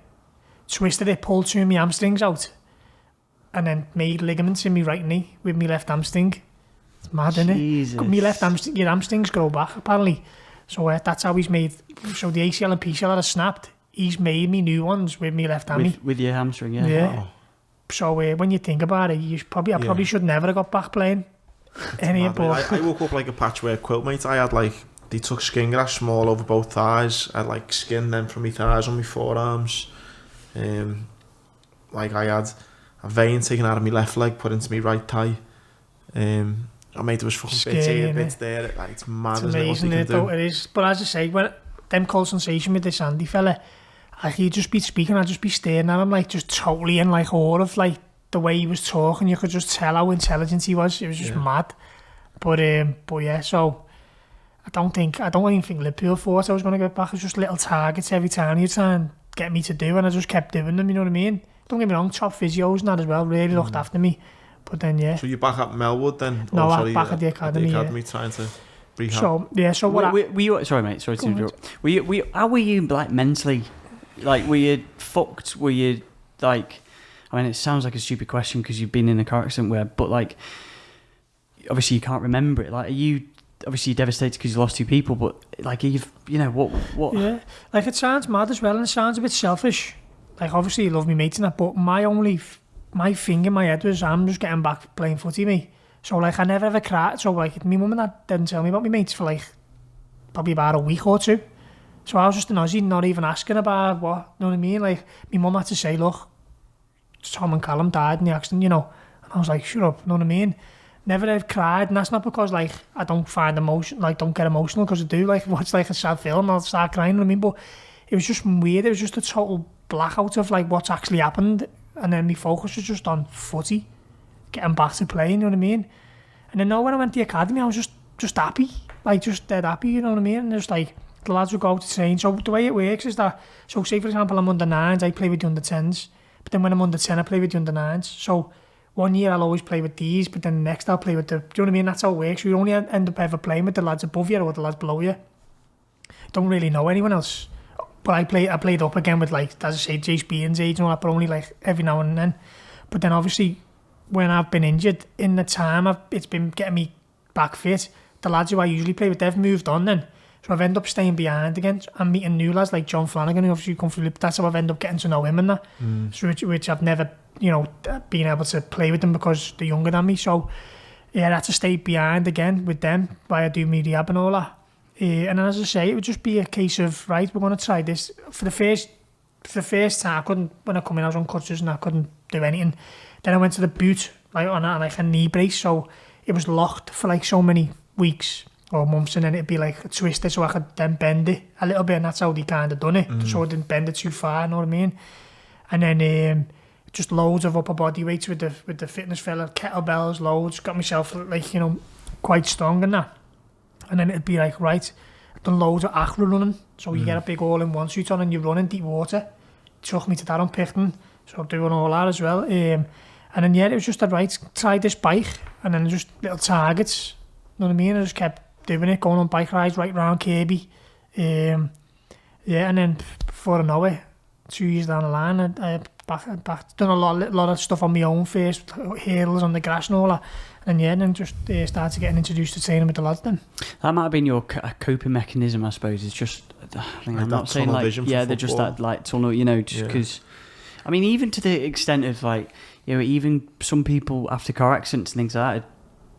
twisted it, pulled 2 of my hamstrings out, and then made ligaments in my right knee with my left hamstring. It's mad, isn't Jesus. it? My left hamstring, your hamstrings grow back, apparently. So that's how he's made. So the ACL and PCL are snapped. He's made me new ones with my left hammy. With your hamstring, yeah. Yeah. Wow. So when you think about it, I probably should never have got back playing. I woke up like a patchwork quilt, mate. I had like, they took skin graft small over both thighs. I had like skin then from my thighs on my forearms. Like I had a vein taken out of my left leg, put into my right thigh. I made there was fucking bits here, bits there. Like, it's mad, It's isn't amazing, it? it is. But as I say, when them cold sensation with this Andy fella, he'd just be speaking, I'd just be staring at him, like, just totally in, like, awe of, like, the way he was talking. You could just tell how intelligent he was. It was just mad. But yeah, so I don't even think Liverpool thought I was going to get back. It was just little targets every time he'd try and get me to do, and I just kept doing them, you know what I mean? Don't get me wrong, top physios and that as well, really looked after me. But then, yeah. So you're back at Melwood then? No, I'm back at the academy, trying to rehab. So, yeah, so what sorry, mate, sorry to interrupt. How were you, like, mentally? Like, were you fucked? Were you, like... I mean, it sounds like a stupid question because you've been in a car accident but, like, obviously you can't remember it. Like, are you... Obviously, you're devastated because you lost 2 people, but, like, what... Yeah, like, it sounds mad as well, and it sounds a bit selfish. Like, obviously, you love me mates and that, but my thing in my head was, I'm just getting back playing footy, mate. So, like, I never ever cried. So, like, my mum and dad didn't tell me about my mates for, like, probably about a week or 2. So I was just an Aussie, not even asking about what, you know what I mean? Like, my mum had to say, look, Tom and Callum died in the accident, you know. And I was like, shut up, you know what I mean? Never have cried, and that's not because, like, I don't find emotion, like, don't get emotional, because I do, like, watch, like, a sad film, I'll start crying, you know what I mean? But it was just weird, it was just a total blackout of, like, what's actually happened, and then my focus was just on footy, getting back to playing, you know what I mean? And then now when I went to the academy, I was just happy, like, just dead happy, you know what I mean? And just, like, the lads would go to train. So the way it works is that, so say, for example, I'm under 9s, I play with the under 10s, but then when I'm under 10, I play with the under 9s. So one year I'll always play with these, but then the next I'll play with the... Do you know what I mean? That's how it works. You only end up ever playing with the lads above you or the lads below you. Don't really know anyone else. But I played up again with, like, as I say, Jace Bean's age and all that, but only, like, every now and then. But then obviously, when I've been injured, in the time it's been getting me back fit, the lads who I usually play with, they've moved on then. So I've ended up staying behind again. I'm meeting new lads like John Flanagan, who obviously come through Liverpool. That's how I've ended up getting to know him and that. So which I've never, you know, been able to play with them because they're younger than me. So yeah, I had to stay behind again with them while I do my rehab and all that. And then, as I say, it would just be a case of, right, we're going to try this. For the first time, I couldn't, when I come in, I was on crutches and I couldn't do anything. Then I went to the boot, like, on like a knee brace, so it was locked for like so many weeks or months, and then it'd be like twisted so I could then bend it a little bit, and that's how they kind of done it, so I didn't bend it too far, you know what I mean? And then just loads of upper body weights with the fitness fella, kettlebells, loads, got myself, like, you know, quite strong and that. And then it'd be like, right, I've done loads of aqua running, so you get a big all-in-one suit on and you run in deep water. Took me to that on Picton, so I'm doing all that as well. And then, yeah, it was just a right, try this bike, and then just little targets, you know what I mean? I just kept doing it, going on bike rides right round Kirby. Yeah, and then before I know it, 2 years down the line, I back done a lot of stuff on my own first, hurdles on the grass and all that. And yeah, and then just started getting introduced to training with the lads then. That might have been your coping mechanism, I suppose. It's just, I'm not saying like, yeah, they're just that like tunnel, you know, just because, I mean, even to the extent of like, you know, even some people after car accidents and things like that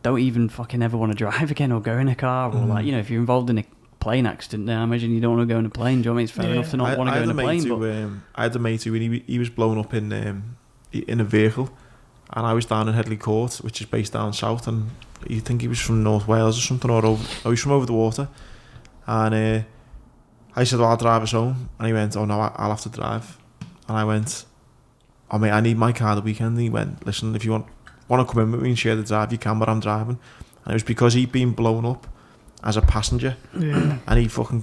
don't even fucking ever want to drive again or go in a car or like, you know, if you're involved in a plane accident, then I imagine you don't want to go in a plane. Do you know what I mean? It's fair enough to not want to go in a plane. But I had a mate who he was blown up in a vehicle, and I was down in Headley Court, which is based down south, and you think he was from North Wales or something, or he was from over the water. And I said, well, I'll drive us home. And he went, oh no, I'll have to drive. And I went, oh mate, I need my car the weekend. And he went, listen, if you want to come in with me and share the drive, you can, but I'm driving. And it was because he'd been blown up as a passenger, and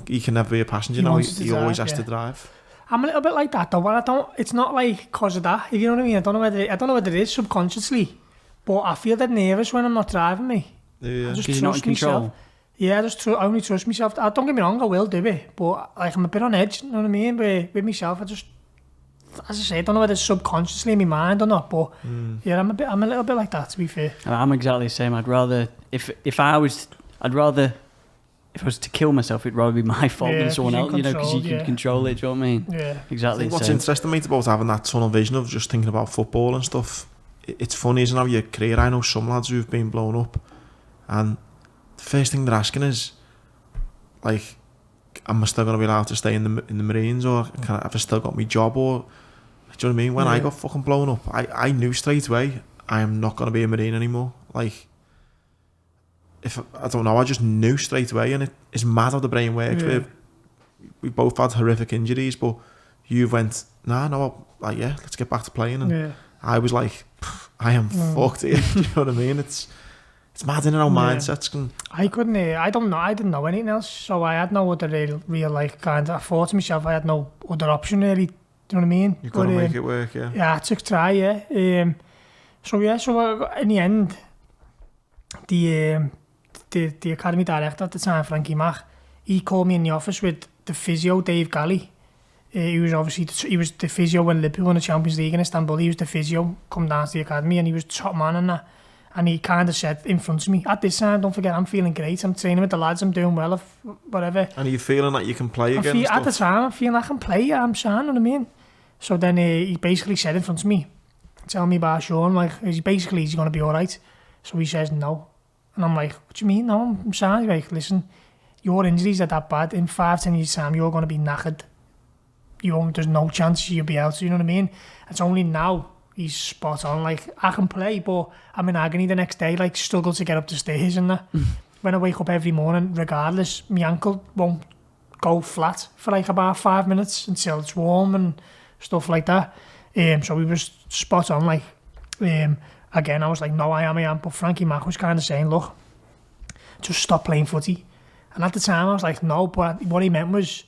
he can never be a passenger now. He always has to drive. I'm a little bit like that though, but it's not like because of that, if you know what I mean. I don't know whether it is subconsciously, but I feel that nervous when I'm not driving, me. Yeah. Because you're not in control. Myself. Yeah, I only trust myself. Don't get me wrong, I will do it, but like I'm a bit on edge, you know what I mean? With myself, I just as I say, I don't know whether it's subconsciously in my mind or not, but yeah, I'm a little bit like that, to be fair. I'm exactly the same. I'd rather, if I was to kill myself, it'd rather be my fault than someone else, because you can control it, do you know what I mean? Yeah. Exactly. What's interesting, mate, about having that tunnel vision of just thinking about football and stuff, it's funny, isn't it, how your career, I know some lads who've been blown up, and the first thing they're asking is, like, am I still going to be allowed to stay in the Marines, or have I still got my job, or, do you know what I mean? When I got fucking blown up, I knew straight away, I am not going to be a Marine anymore. Like, I don't know, I just knew straight away, and it's mad how the brain works. We both had horrific injuries, but you went, no, like, let's get back to playing, and I was like, I am fucked here. Do you know what I mean? It's mad in how mindsets can. I didn't know anything else, so I had no other real like kind of. I thought to myself, I had no other option really. Do you know what I mean? You've got to make it work, yeah. Yeah, I took try, So in the end, the academy director at the time, Frankie Mack, he called me in the office with the physio, Dave Galley. He was the physio when Liverpool won the Champions League in Istanbul. He was the physio, come down to the academy, and he was top man in that. And he kind of said in front of me, at this time, don't forget, I'm feeling great. I'm training with the lads, I'm doing well, whatever. And are you feeling like you can play again? At the time, I'm feeling like I can play, I'm saying, you know what I mean? So then he basically said in front of me, tell me about Sean, like, is he going to be all right? So he says no. And I'm like, what do you mean? No, I'm saying, like, listen, your injuries are that bad. In 5-10 years' time, you're going to be knackered. There's no chance you'll be out, you know what I mean? It's only now he's spot on. Like, I can play, but I'm in agony the next day, like, struggle to get up the stairs and that. When I wake up every morning, regardless, my ankle won't go flat for like about 5 minutes until it's warm and stuff like that. So we were spot on, like, again, I was like, no, I am, but Frankie Mack was kind of saying, look, just stop playing footy. And at the time, I was like, no, but what he meant was,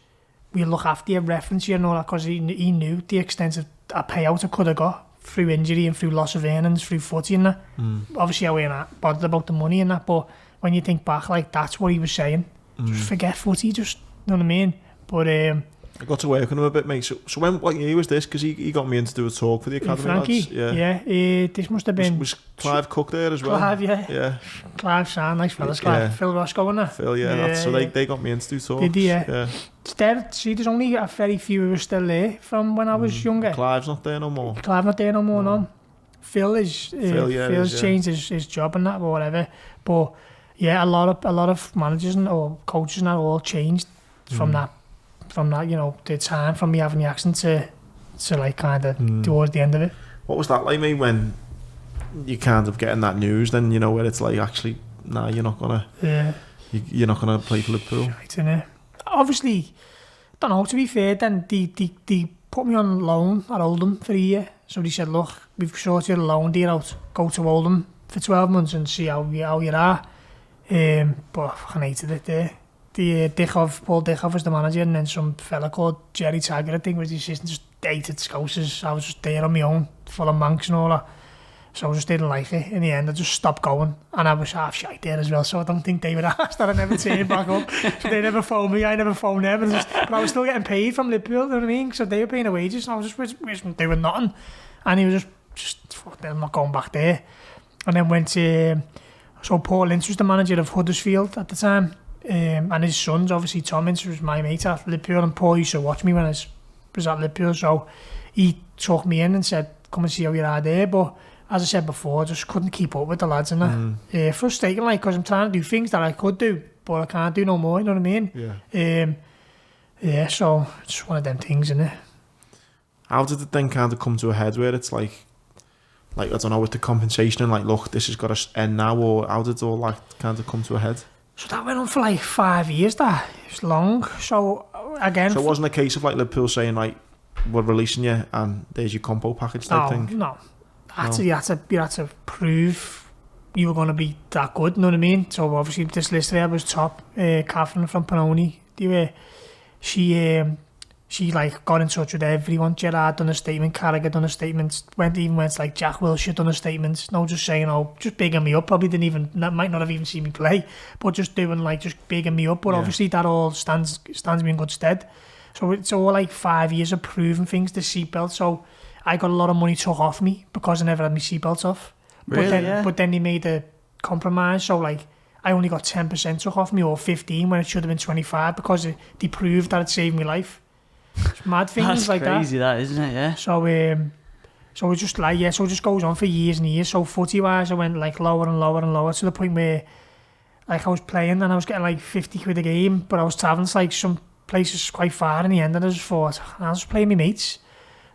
we'll look after your reference here and all that, because he knew the extent of a payout I could have got through injury and through loss of earnings, through footy and that. Obviously, I wasn't bothered about the money and that, but when you think back, like, that's what he was saying. Just forget footy, just, you know what I mean? But I got to work on him a bit, mate. So what year was this? Because he got me in to do a talk for the academy Frankie, lads. This must have been... Was Clive Cook there as well? Clive, yeah. Clive, San, nice fellas, Clive. Phil Roscoe and that. Phil, so they got me in to do talks. Did he, yeah. There's only a very few who are still there from when I was younger. Clive's not there no more. No. Phil's changed his job and that, or whatever. But yeah, a lot of managers or coaches and that all changed from that, you know, the time from me having the accent to like kind of towards the end of it. What was that like, mate, when you kind of getting that news then, you know, where it's like, actually, nah, you're not gonna you're not gonna play for Liverpool? Right, innit? Obviously, don't know, to be fair, then they put me on loan at Oldham for a year. So they said, look, we've sorted a loan deal out, go to Oldham for 12 months and see how you are. But I fucking hated it there. Paul Dickhoff was the manager, and then some fella called Jerry Taggart, I think, was the assistant, just dated scousers. I was just there on my own, full of manx and all that. So I just didn't like it. In the end, I just stopped going, and I was half shite there as well, so I don't think they were asked that I never turned back up. So they never phoned me, I never phoned them, but I was still getting paid from Liverpool, you know what I mean? So they were paying the wages, and I was just doing nothing. And he was just fuck, I'm not going back there. And then went to, so Paul Ince was the manager of Huddersfield at the time, and his sons, obviously Tom Ince was my mate at Liverpool, and Paul used to watch me when I was at Liverpool, so he took me in and said, come and see how you are there. But as I said before, I just couldn't keep up with the lads and that. Frustrating, like, because I'm trying to do things that I could do, but I can't do no more, you know what I mean? Yeah. So it's one of them things, isn't it? How did it then kind of come to a head where it's like I don't know, with the compensation and like, look, this has got to end now, or how did all that kind of come to a head? So that went on for like 5 years, that. It was long. So again... So it wasn't a case of like Liverpool saying like, we're releasing you and there's your compo package type thing? No. Actually, you had to prove you were going to be that good, you know what I mean? So obviously this list there was top. Catherine from Panoni, she like got in touch with everyone. Gerard done a statement, Carragher done a statement, went like Jack Wilshere done a statement. No, just saying, just bigging me up. Probably might not have even seen me play, but just doing like, just bigging me up. But obviously that all stands me in good stead. So it's all like 5 years of proving things, the seatbelt. So I got a lot of money took off me because I never had my seatbelt off. Really? But then they made a compromise. So like I only got 10% took off me, or 15 when it should have been 25, because they proved that it saved me life. It's mad things That's like crazy, that isn't it? Yeah. So it just like, so it just goes on for years and years. So footy wise, I went like lower and lower and lower, to the point where like I was playing and I was getting like 50 quid a game, but I was travelling to like some places quite far in the end, and I just thought, I'll just play with my mates.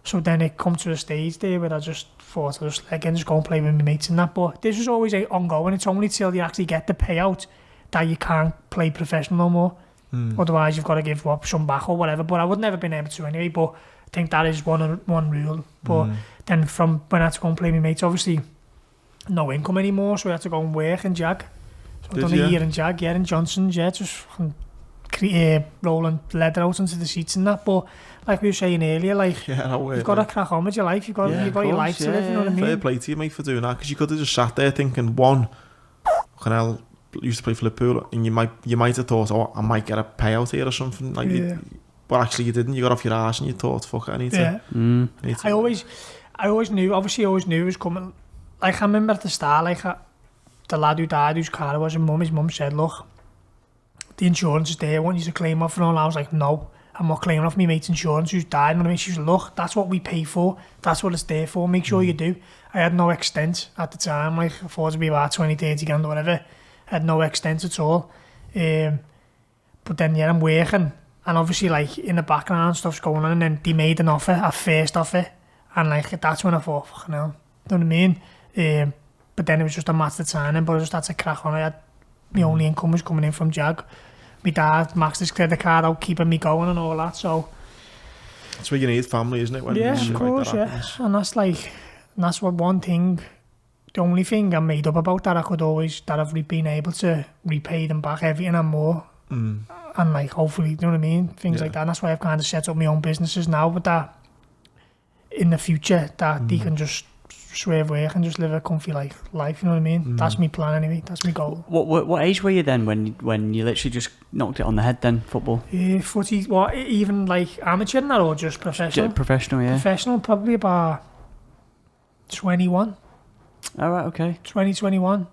So then it come to a stage there where I just thought, I'll just again just go and play with my mates and that. But this was always ongoing. It's only till you actually get the payout that you can't play professional no more. Otherwise you've got to give up some back or whatever. But I would never been able to anyway. But I think that is one rule. But then from when I had to go and play with my mates, obviously no income anymore, so I had to go and work in Jag. So I've done a year in Jag, in Johnson's, just rolling leather out into the seats and that. But like we were saying earlier, like you've got to crack on with your life. You've got your life to live. You know what I mean? Fair play to you, mate, for doing that, because you could have just sat there thinking, fucking hell, used to play for Liverpool, and you might have thought, oh, I might get a payout here or something. Like, but actually you didn't. You got off your arse and you thought, fuck it, I need to. I always knew it was coming. Like I remember at the start, like the lad who died, whose car it was, and his mum said, look, the insurance is there, I want you to claim off and all. I was like, no, I'm not claiming off my mate's insurance who's died. And I mean, she was like, look, that's what we pay for, that's what it's there for, make sure you do. I had no extent at the time, like I thought it'd be about 20-30 grand or whatever. I had no extent at all. But then I'm working, and obviously like in the background stuff's going on, and then they made an offer, a first offer, and like that's when I thought, fucking hell, you know what I mean? But then it was just a matter of timing, but I just had to crack on. I had, my only income was coming in from Jag. My dad maxed his credit card out, keeping me going and all that, so... That's what you need, family, isn't it? When of course, like that happens. And that's what one thing, the only thing I'm made up about that I've been able to repay them back everything and more. And like, hopefully, you know what I mean? Things like that. And that's why I've kind of set up my own businesses now, with that in the future, that they can just swerve away and just live a comfy life, you know what I mean? That's my plan anyway, that's my goal. What age were you then when you literally just knocked it on the head then, football? Footy, even like amateur and that, or just professional? Professional, yeah. Professional, probably about 21. All right, okay. 21.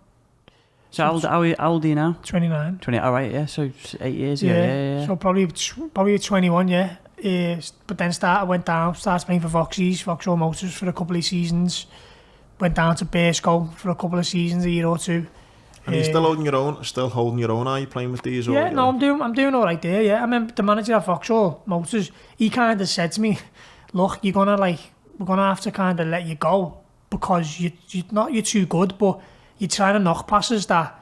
So how old are you now? 29. 20, all right, yeah, so 8 years ago, yeah. So probably 21, yeah. But then started playing for Vauxhall Motors for a couple of seasons. Went down to Bearsco for a couple of seasons, a year or two. And you're still holding your own, are you, playing with these? Yeah, no, I'm doing all right there, yeah. I remember the manager at Vauxhall Motors, he kind of said to me, look, we're gonna have to kind of let you go, because you're too good, but you're trying to knock passes that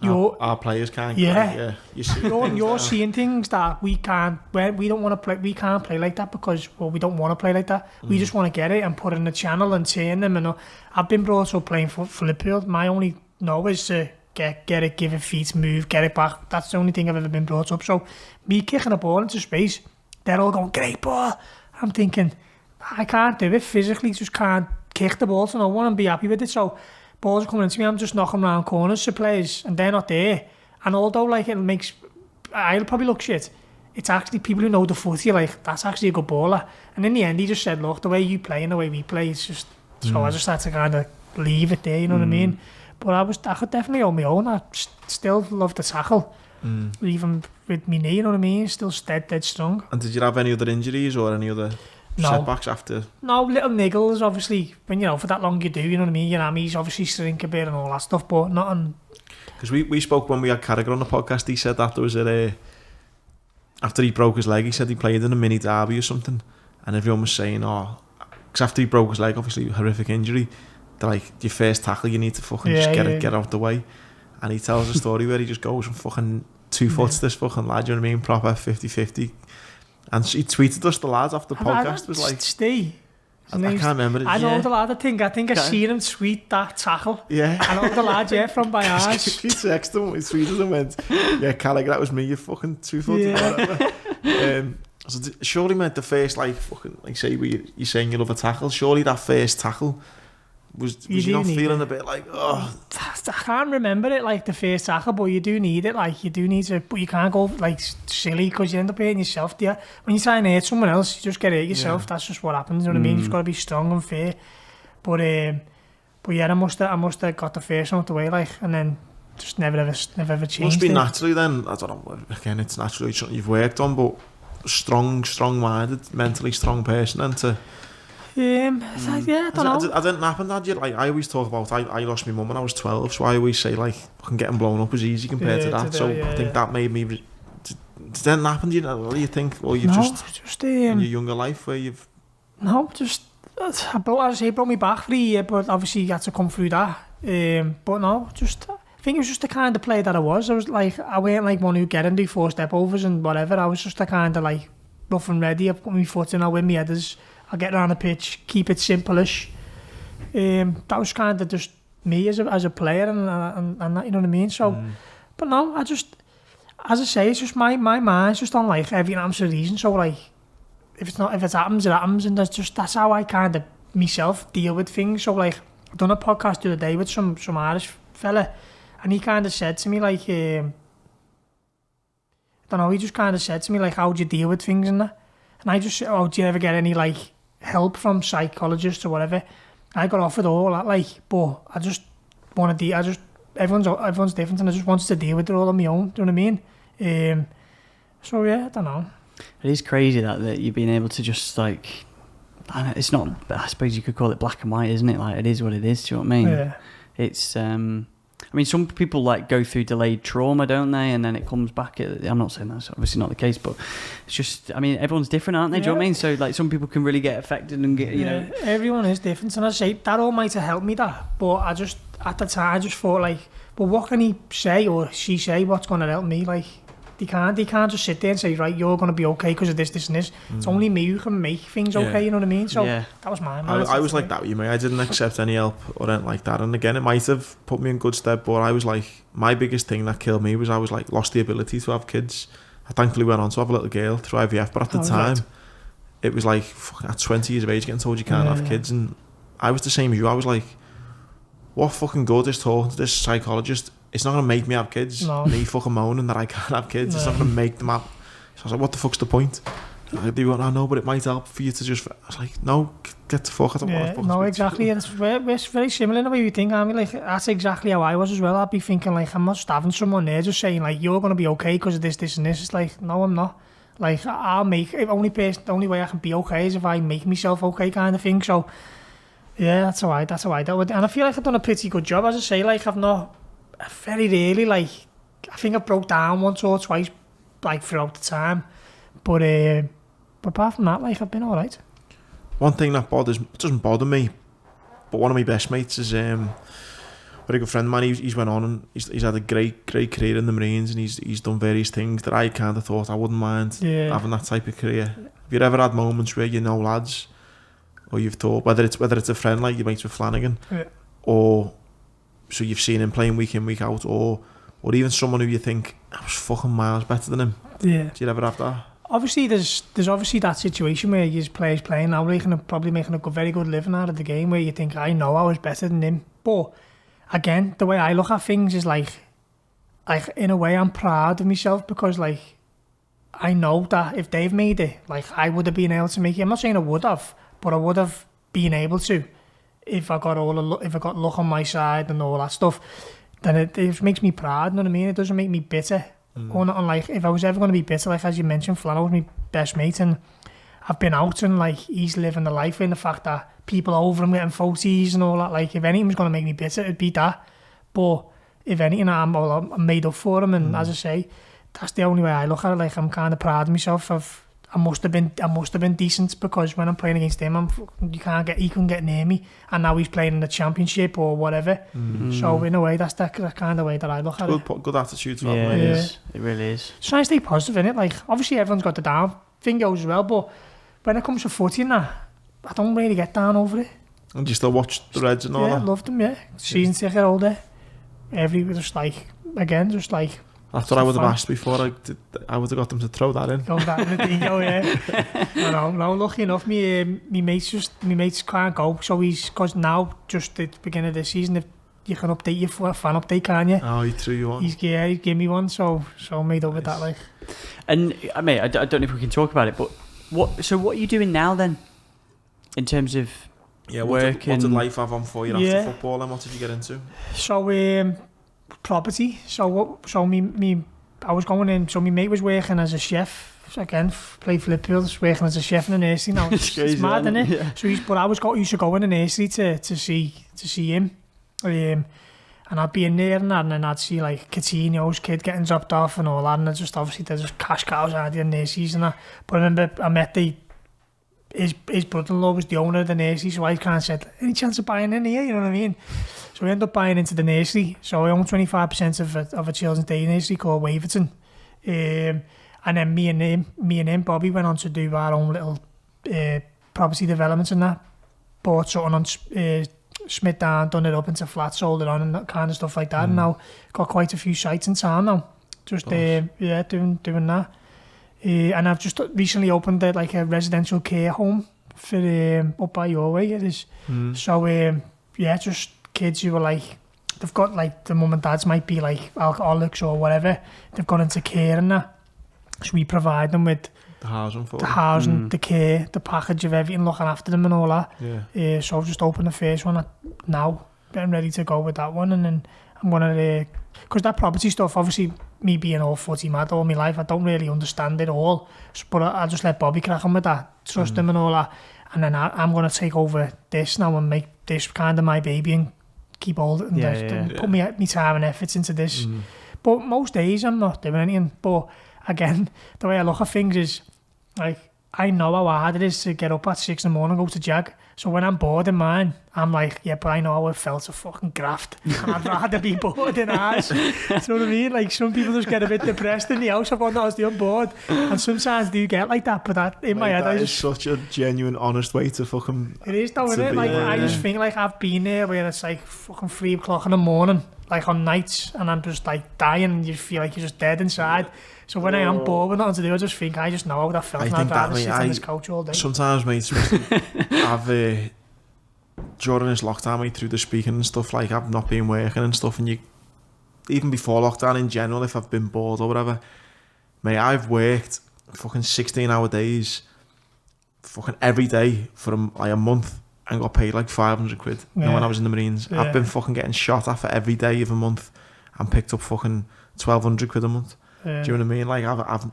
our players can't. Yeah. You're seeing things that we can't. We don't want to play. We can't play like that because we don't want to play like that. We just want to get it and put it in the channel and turn them. And I've been brought up playing for Liverpool. My only know is to get it, give it feet, move, get it back. That's the only thing I've ever been brought up. So me kicking a ball into space, they're all going, great ball. I'm thinking, I can't do it physically. Just can't kick the ball to no one and be happy with it. So balls are coming into me, I'm just knocking around corners to players, and they're not there. And although like I'll probably look shit, it's actually people who know the footy, like, that's actually a good baller. And in the end, he just said, look, the way you play and the way we play, it's just... So I just had to kind of leave it there, you know what I mean? But I could definitely hold my own. I still love the tackle, even with my knee, you know what I mean? Still dead strong. And did you have any other injuries or any other... setbacks after? No, little niggles, obviously, when for that long you do, you know what I mean? Your hammies obviously shrink a bit and all that stuff, but nothing. Because we spoke when we had Carragher on the podcast, he said that there was after he broke his leg, he said he played in a mini derby or something, and everyone was saying, because after he broke his leg, obviously horrific injury, they're like, your first tackle, you need to fucking get out the way. And he tells a story where he just goes from fucking 2 foot to this fucking lad, you know what I mean? Proper 50-50. And he tweeted us, the lads after the podcast, was like... Steve. I can't remember it. I know the lad, I think I seen him tweet that tackle. Yeah. I know the lad, from Bayage. He texted him, he tweeted him and went, yeah, Carragher, that was me, you fucking 2 foot. Yeah. So surely, mate, the first, like, fucking, like, say, you're saying you love a tackle, surely that first tackle, was you not feeling a bit like, can't remember it like the first tackle, but you do need it. Like you do need to, but you can't go like silly because you end up hurting yourself. Yeah, when you try and hurt someone else, you just get hurt yourself. Yeah. That's just what happens. You know what I mean? You've got to be strong and fair. But yeah, I must have got the first one out the way, like, and then just never ever changed. Must be naturally then. I don't know. Again, it's naturally something you've worked on, but strong-minded, mentally strong person, and to. Yeah, I don't know. I didn't happen, did you? Like I always talk about, I lost my mum when I was 12, so I always say like, fucking getting blown up was easy compared to that. I think that made me. Did that happen? Do you think, or you've just in your younger life where you've? No, just. As I say, it brought me back for a year, but obviously you had to come through that. But no, just I think it was just the kind of player that I was. I was like, I weren't like one who get and do 4 step overs and whatever. I was just the kind of like rough and ready. I put my foot in, I win my headers, I get around the pitch, keep it simple-ish. That was kind of just me as a player and that, you know what I mean. So, but no, I just, as I say, it's just my mind's just on like every answer reason. So like. If it happens, it happens, and that's how I kind of myself deal with things. So like, I done a podcast the other day with some Irish fella, and he kind of said to me like, I don't know, he just kind of said to me like, how do you deal with things and that? And I just said, oh, do you ever get any like help from psychologists or whatever? I got offered all that, like, but I just want to everyone's different, and I just wanted to deal with it all on my own. Do you know what I mean? So yeah, I don't know. It is crazy that you've been able to just like, it's not, I suppose you could call it black and white, isn't it? Like it is what it is. Do you know what I mean? Yeah. It's I mean, some people like go through delayed trauma, don't they? And then it comes back. I'm not saying that's obviously not the case, but it's just, I mean, everyone's different, aren't they? Do you know what I mean? So like, some people can really get affected and get, you know. Everyone is different, and I say that all might have helped me that, but I just at the time I just thought like, but what can he say or she say? What's going to help me? Like. They can't just sit there and say, right, you're going to be okay because of this and this. It's only me who can make things okay, you know what I mean? So that was my mindset. I was like that with you, mate. I didn't accept any help or anything like that. And again, it might have put me in good stead, but I was like, my biggest thing that killed me was I was like, lost the ability to have kids. I thankfully went on to have a little girl through IVF, but at the time, it was like, at 20 years of age, getting told you can't have kids. And I was the same as you. I was like, what fucking good is talking to this psychologist? It's not going to make me have kids. No. Me fucking moaning that I can't have kids. No. It's not going to make them have. So I was like, what the fuck's the point? They went, I know, but it might help for you to just. I was like, no, get the fuck. I don't want to fucking. No, exactly. We're very similar in the way we think, aren't we? Like, that's exactly how I was as well. I'd be thinking, like, I'm not just having someone there just saying, like, you're going to be okay because of this, and this. It's like, no, I'm not. Like, I'll make. The only way I can be okay is if I make myself okay, kind of thing. So, yeah, that's how I dealt with it. And I feel like I've done a pretty good job. As I say, like, I've not. Very rarely, like, I think I broke down once or twice, like, throughout the time. But apart from that, like, I've been alright. One thing that doesn't bother me, but one of my best mates is a very good friend of mine. He's went on and he's had a great career in the Marines, and he's done various things that I kind of thought I wouldn't mind having that type of career. Have you ever had moments where you know lads, or you've thought, whether it's a friend like your mates with Flanagan, or so you've seen him playing week in, week out, or even someone who you think, I was fucking miles better than him. Yeah. Do you ever have that? Obviously, there's obviously that situation where your players playing now, probably making a very good living out of the game, where you think, I know I was better than him. But again, the way I look at things is like in a way, I'm proud of myself because like I know that if they've made it, like I would have been able to make it. I'm not saying I would have, but I would have been able to. If I got luck on my side and all that stuff, then it makes me proud, you know what I mean? It doesn't make me bitter. Or not, like, if I was ever going to be bitter, like as you mentioned, Flano was my best mate, and I've been out and like he's living the life in the fact that people over him getting photos and all that. Like if anything was going to make me bitter, it'd be that. But if anything, I'm made up for him, and as I say, that's the only way I look at it. Like I'm kind of proud of myself. I must have been decent because when I'm playing against him, he couldn't get near me, and now he's playing in the championship or whatever. So in a way, that's the kind of way that I look at it. Good attitude to have. Yeah, it is. It really is. It's trying to stay positive in it. Like obviously everyone's got the down thing goes as well, but when it comes to footy and that, I don't really get down over it. And you still watch the Reds and all that? Yeah, I loved them. Yeah, season ticket holder. Just like. That's what I would have asked before. I would have got them to throw that in. Throw that in the dingo, yeah. I know. No, lucky enough, my mates can't go. So because now, just at the beginning of the season, you can update your fan update, can't you? Oh, he threw you on. He gave me one, so I made up with that, like. And mate, I don't know if we can talk about it, but what are you doing now then, in terms of work? What did life have on for you after football, and what did you get into? So property. I was going in. So my mate was working as a chef. So again, played for Liverpool, working as a chef in a nursery. Now it's mad, isn't it? Yeah. So used to go in the nursery to see him. And I'd be in there and then I'd see like Coutinho's kid getting dropped off and all that, and obviously they're just cash cows out in nurseries and that. But I remember I met his brother-in-law was the owner of the nursery, so I kind of said, any chance of buying in here, you know what I mean? So we ended up buying into the nursery. So I own 25% of a children's day nursery called Waverton. And then me and him, Bobby, went on to do our own little property developments and that. Bought something on Smith Down, done it up into flats, sold it on and that kind of stuff like that. And now got quite a few sites in town now. Just doing that. And I've just recently opened like a residential care home for up by your way. It is. So just kids who are like, they've got like, the mum and dads might be like alcoholics or whatever. They've gone into care and that. So we provide them with the housing, the care, the package of everything, looking after them and all that. Yeah. So I've just opened the first one now, getting ready to go with that one, and then I'm gonna, because that property stuff, obviously me being all footy mad all my life, I don't really understand it all. But I'll just let Bobby crack on with that, trust him and all that, and then I'm gonna take over this now and make this kind of my baby and keep hold of it and put me time and efforts into this. But most days I'm not doing anything. But again, the way I look at things is, like, I know how hard it is to get up at 6 a.m. and go to Jag. So when I'm bored in mine, I'm like, yeah, but I know how it felt to fucking graft. And I'd rather be bored than ours. Do you know what I mean? Like, some people just get a bit depressed in the house. I've got noticed doing bored. And sometimes I do get like that, but that, in my head, that is such a genuine, honest way to fucking... It is though, isn't it? Like, I just think, like, I've been there where it's like fucking 3 o'clock in the morning, like on nights, and I'm just like dying and you feel like you're just dead inside. So when I am bored with nothing to do, I just think I just know how that felt, and I'd rather sit on this couch all day. Sometimes, mate, I've during this lockdown, mate, through the speaking and stuff, like, I've not been working and stuff, and even before lockdown in general, if I've been bored or whatever, mate, I've worked fucking 16-hour days fucking every day for a month and got paid like 500 quid. You know, when I was in the Marines, I've been fucking getting shot at for every day of a month and picked up fucking 1,200 quid a month. Do you know what I mean? Like,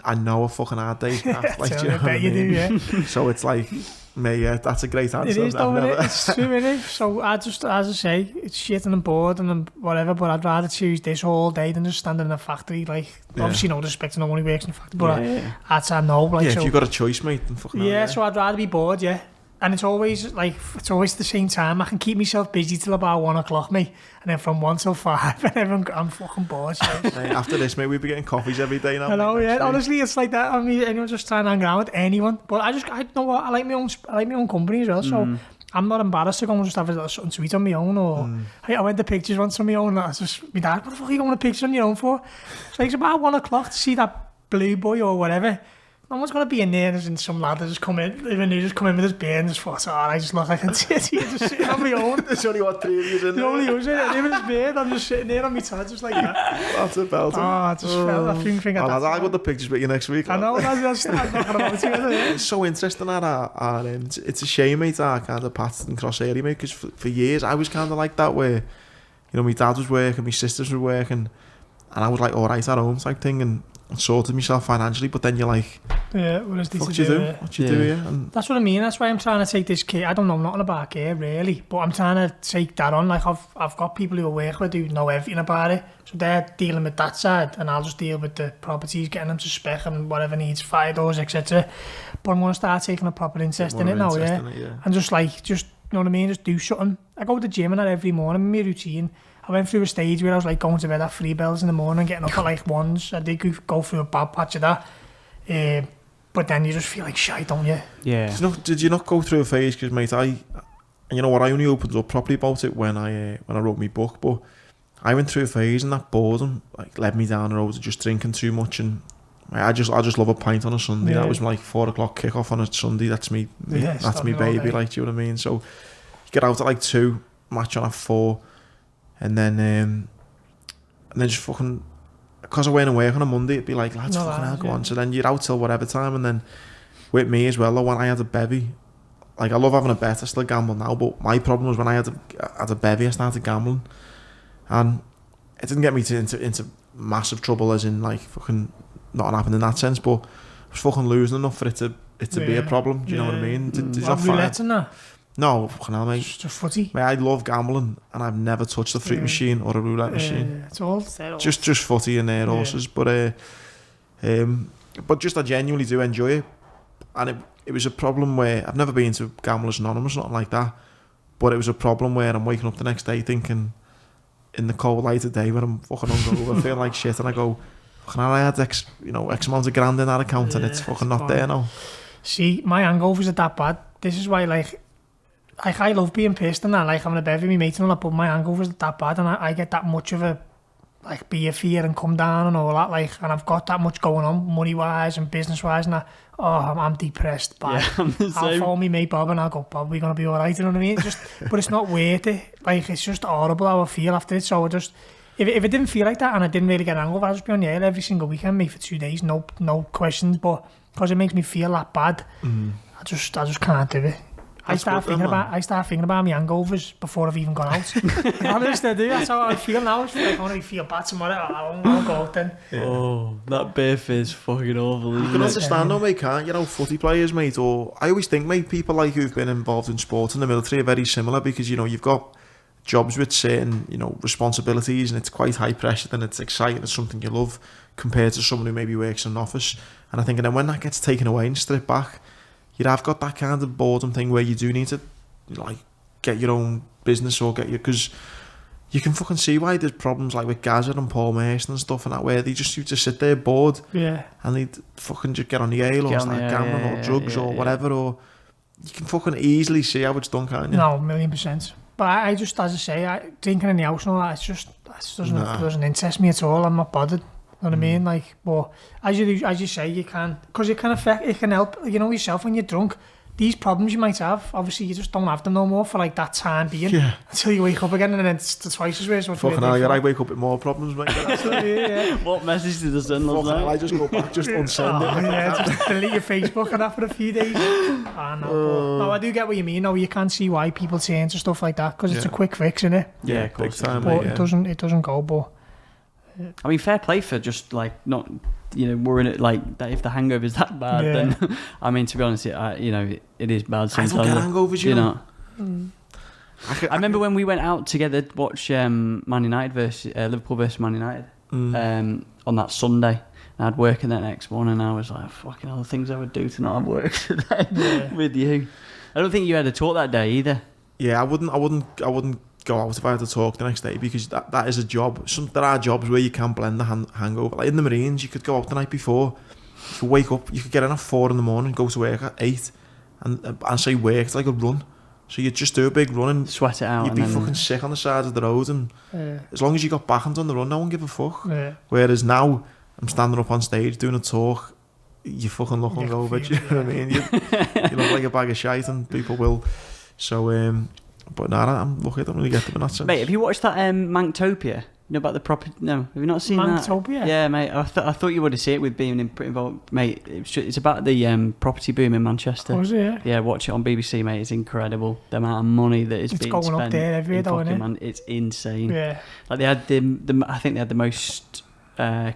I know a fucking hard day's graft. Like, do you know what I mean? So it's like, mate, that's a great answer. It is though, it's true, isn't it? So I just, as I say, it's shit and I'm bored and whatever, but I'd rather choose this all day than just standing in a factory. Like, obviously no disrespect to no one who works in a factory, but I know. Like, if you've got a choice, mate, then fucking so I'd rather be bored, And it's always the same time. I can keep myself busy till about 1 o'clock, mate. And then from 1 till 5, and I'm fucking bored. So. Mate, after this, mate, we'll be getting coffees every day now. I know, honestly, it's like that. I mean, anyone's just trying to hang around with anyone. But I know what, I like my own company as well. So I'm not embarrassed to go and just have a little something sweet on my own. Or hey, I went to pictures once on my own. I was just, my dad, what the fuck are you going to pictures on your own for? So it's about 1 o'clock to see that blue boy or whatever. No one's going to be in there and some lad just come in, even he just come in with his beer and just thought, I just look like a titty just sitting on my own. There's only 3 of you in there. Only us in it, him and his beard, I'm just sitting there on my tab just like that. That's a belter. I just felt, I think I'll got the pictures with you next week. I know, that's not about it. It's so interesting that it's a shame, mate, our kind of Patterson Cross area, mate, because for years I was kind of like that where, you know, my dad was working, my sisters were working, and I was like alright at home type thing and sorted myself financially, but then you're like, what do you do? What you do here? And that's what I mean. That's why I'm trying to take this care. I don't know nothing about care really, but I'm trying to take that on. Like I've got people who I work with who know everything about it, so they're dealing with that side, and I'll just deal with the properties, getting them to spec and whatever needs, fire doors, etc. But I'm going to start taking a proper interest in it now, and just you know what I mean, just do something. I go to the gym and that every morning, my routine. I went through a stage where I was like going to bed at 3 bells in the morning, getting up at like 1s. I did go through a bad patch of that. But then you just feel like shite, don't you? Yeah. Did you not go through a phase? Because, mate, you know what, I only opened up properly about it when I wrote my book, but I went through a phase and that boredom like led me down the road of just drinking too much, and I just love a pint on a Sunday. That was my like 4 o'clock kick-off on a Sunday. That's me baby, like, do you know what I mean? So you get out at like 2, match on at 4. and then just fucking, because I went to work on a Monday, it'd be like, lads, fucking hell, go on. So then you're out till whatever time, and then with me as well, when I had a bevy, like I love having a bet, I still gamble now, but my problem was when I had a bevy, I started gambling, and it didn't get me into massive trouble, as in like fucking not happening in that sense, but I was fucking losing enough for it to be a problem. Do you know what I mean? Did you not roulette and that? No, fucking hell, mate. Just footy. Mate, I love gambling, and I've never touched a fruit machine or a roulette machine. It's all just footy and air horses, but just I genuinely do enjoy it, and it was a problem where I've never been to Gamblers Anonymous, nothing like that, but it was a problem where I'm waking up the next day thinking, in the cold light of day when I'm fucking hungover, feeling like shit, and I go, fucking hell, I had X amount of grand in that account, and it's fucking not there now. See, my hangovers are that bad. This is why, like I love being pissed and I like having a bevy with my mates and all that, but my hangovers are that bad, and I get that much of a like beer fear and come down and all that, like, and I've got that much going on money wise and business wise, and I'm depressed. Bad. Yeah, I'll phone me mate Bob and I'll go, Bob, we're gonna be alright, you know what I mean? But it's not worth it. Like, it's just horrible how I feel after it. So if it didn't feel like that and I didn't really get hangover, I'd just be on the air every single weekend, mate, for 2 days, no questions. But because it makes me feel that bad, I just can't do it. I start thinking about my hangovers before I've even gone out. Honest, I do. That's how I feel now. It's like, I want to feel bad tomorrow. I won't go out then. Yeah. Oh, that beer is fucking awful. You can understand though, mate, can't you? Know, footy players, mate, or I always think, mate, people like who've been involved in sport in the military are very similar, because, you know, you've got jobs with certain, you know, responsibilities, and it's quite high pressure, and it's exciting, it's something you love, compared to someone who maybe works in an office. And I think, and then when that gets taken away and stripped back, you'd have got that kind of boredom thing where you do need to, like, get your own business or get your, because you can fucking see why there's problems like with Gaza and Paul Merson and stuff and that, where they just used to sit there bored, and they'd fucking just get on the ale or start gambling or drugs or whatever, or you can fucking easily see how it's done, can't you? No, 1,000,000%. But I just, as I say, drinking in the house and all that, it doesn't interest me at all. I'm not bothered. You know what I mean? Like, but as you say, you can, because it can help, you know, yourself when you're drunk. These problems you might have, obviously you just don't have them no more for like that time being, until you wake up again, and then it's twice as worse. Fucking hell, I wake up with more problems, mate. What message did I send last night? I just go back, just unsend it. Just delete your Facebook and that for a few days. No, I do get what you mean. No, you can't see why people turn to stuff like that, because it's a quick fix, isn't it? Yeah, of course. Time, but mate, it doesn't go, but... I mean, fair play for just like not, you know, worrying it like that. If the hangover is that bad, then I mean, to be honest, it is bad sometimes. I don't get hangovers, you know. I remember when we went out together to watch Man United versus Liverpool versus Man United on that Sunday. And I'd work in that next morning, and I was like, fucking all the things I would do to not have work today with you. I don't think you had a talk that day either. Yeah, I wouldn't go out if I had to talk the next day, because that is a job. There are jobs where you can blend the hangover. Like in the Marines, you could go out the night before, you could wake up, you could get in at 4 a.m, go to work at 8, and say work, it's like a run. So you'd just do a big run and sweat it out. You'd be fucking sick on the side of the road, and as long as you got back and done the run, no one give a fuck. Whereas now, I'm standing up on stage doing a talk, you fucking look hungover, do you know what I mean? You look like a bag of shite, and people will. So, but nah, I'm lucky I don't really get them in that sense. Mate, have you watched that Manktopia? You know about the property? No, have you not seen Manktopia? That? Yeah, mate. I thought you would have seen it with being involved, mate. It's about the property boom in Manchester. Oh, is it? Yeah, watch it on BBC, mate. It's incredible. The amount of money that is being spent. It's going up there every day, isn't it? It's insane. Yeah. Like they had I think they had the most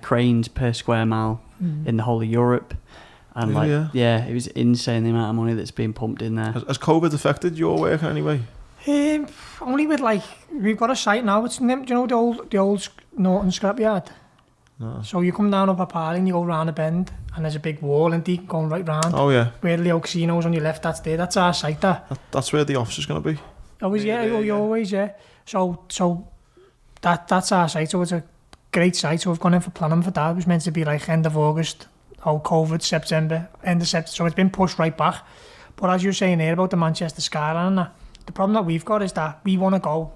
cranes per square mile in the whole of Europe. And it was insane the amount of money that's being pumped in there. Has COVID affected your work anyway? Only with, like, we've got a site now. It's, do you know the old Norton scrapyard? No. So you come down up a pile and you go round a bend, and there's a big wall and deep going right round. Oh yeah. Where the old casino's on your left, that's there. That's our site. That's where the office is going to be. Always, always. So that's our site. So it's a great site. So we've gone in for planning for that. It was meant to be like end of August. COVID, September, end of September. So it's been pushed right back. But as you were saying here about the Manchester skyline, the problem that we've got is that we want to go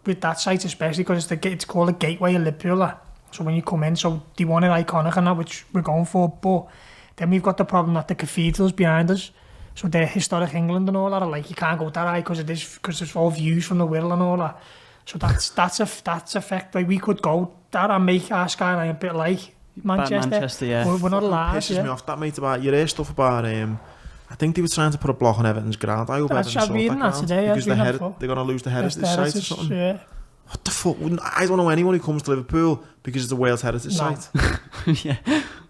with that site, especially because it's called a gateway of Liverpool. So when you come in, so they want it iconic and that, which we're going for. But then we've got the problem that the cathedral's behind us. So the historic England and all that, are like, you can't go that high because of this, because there's all views from the Wirral and all that. So that's a fact. Like we could go that and make our skyline a bit like Manchester. Yeah. We're not allowed. Pisses me off that, mate. About you hear stuff about I think they were trying to put a block on Everton's ground. I hope Everton sort that ground today, because they're going to lose the heritage site or something. Yeah. What the fuck? I don't know anyone who comes to Liverpool because it's the Wales heritage site. Yeah.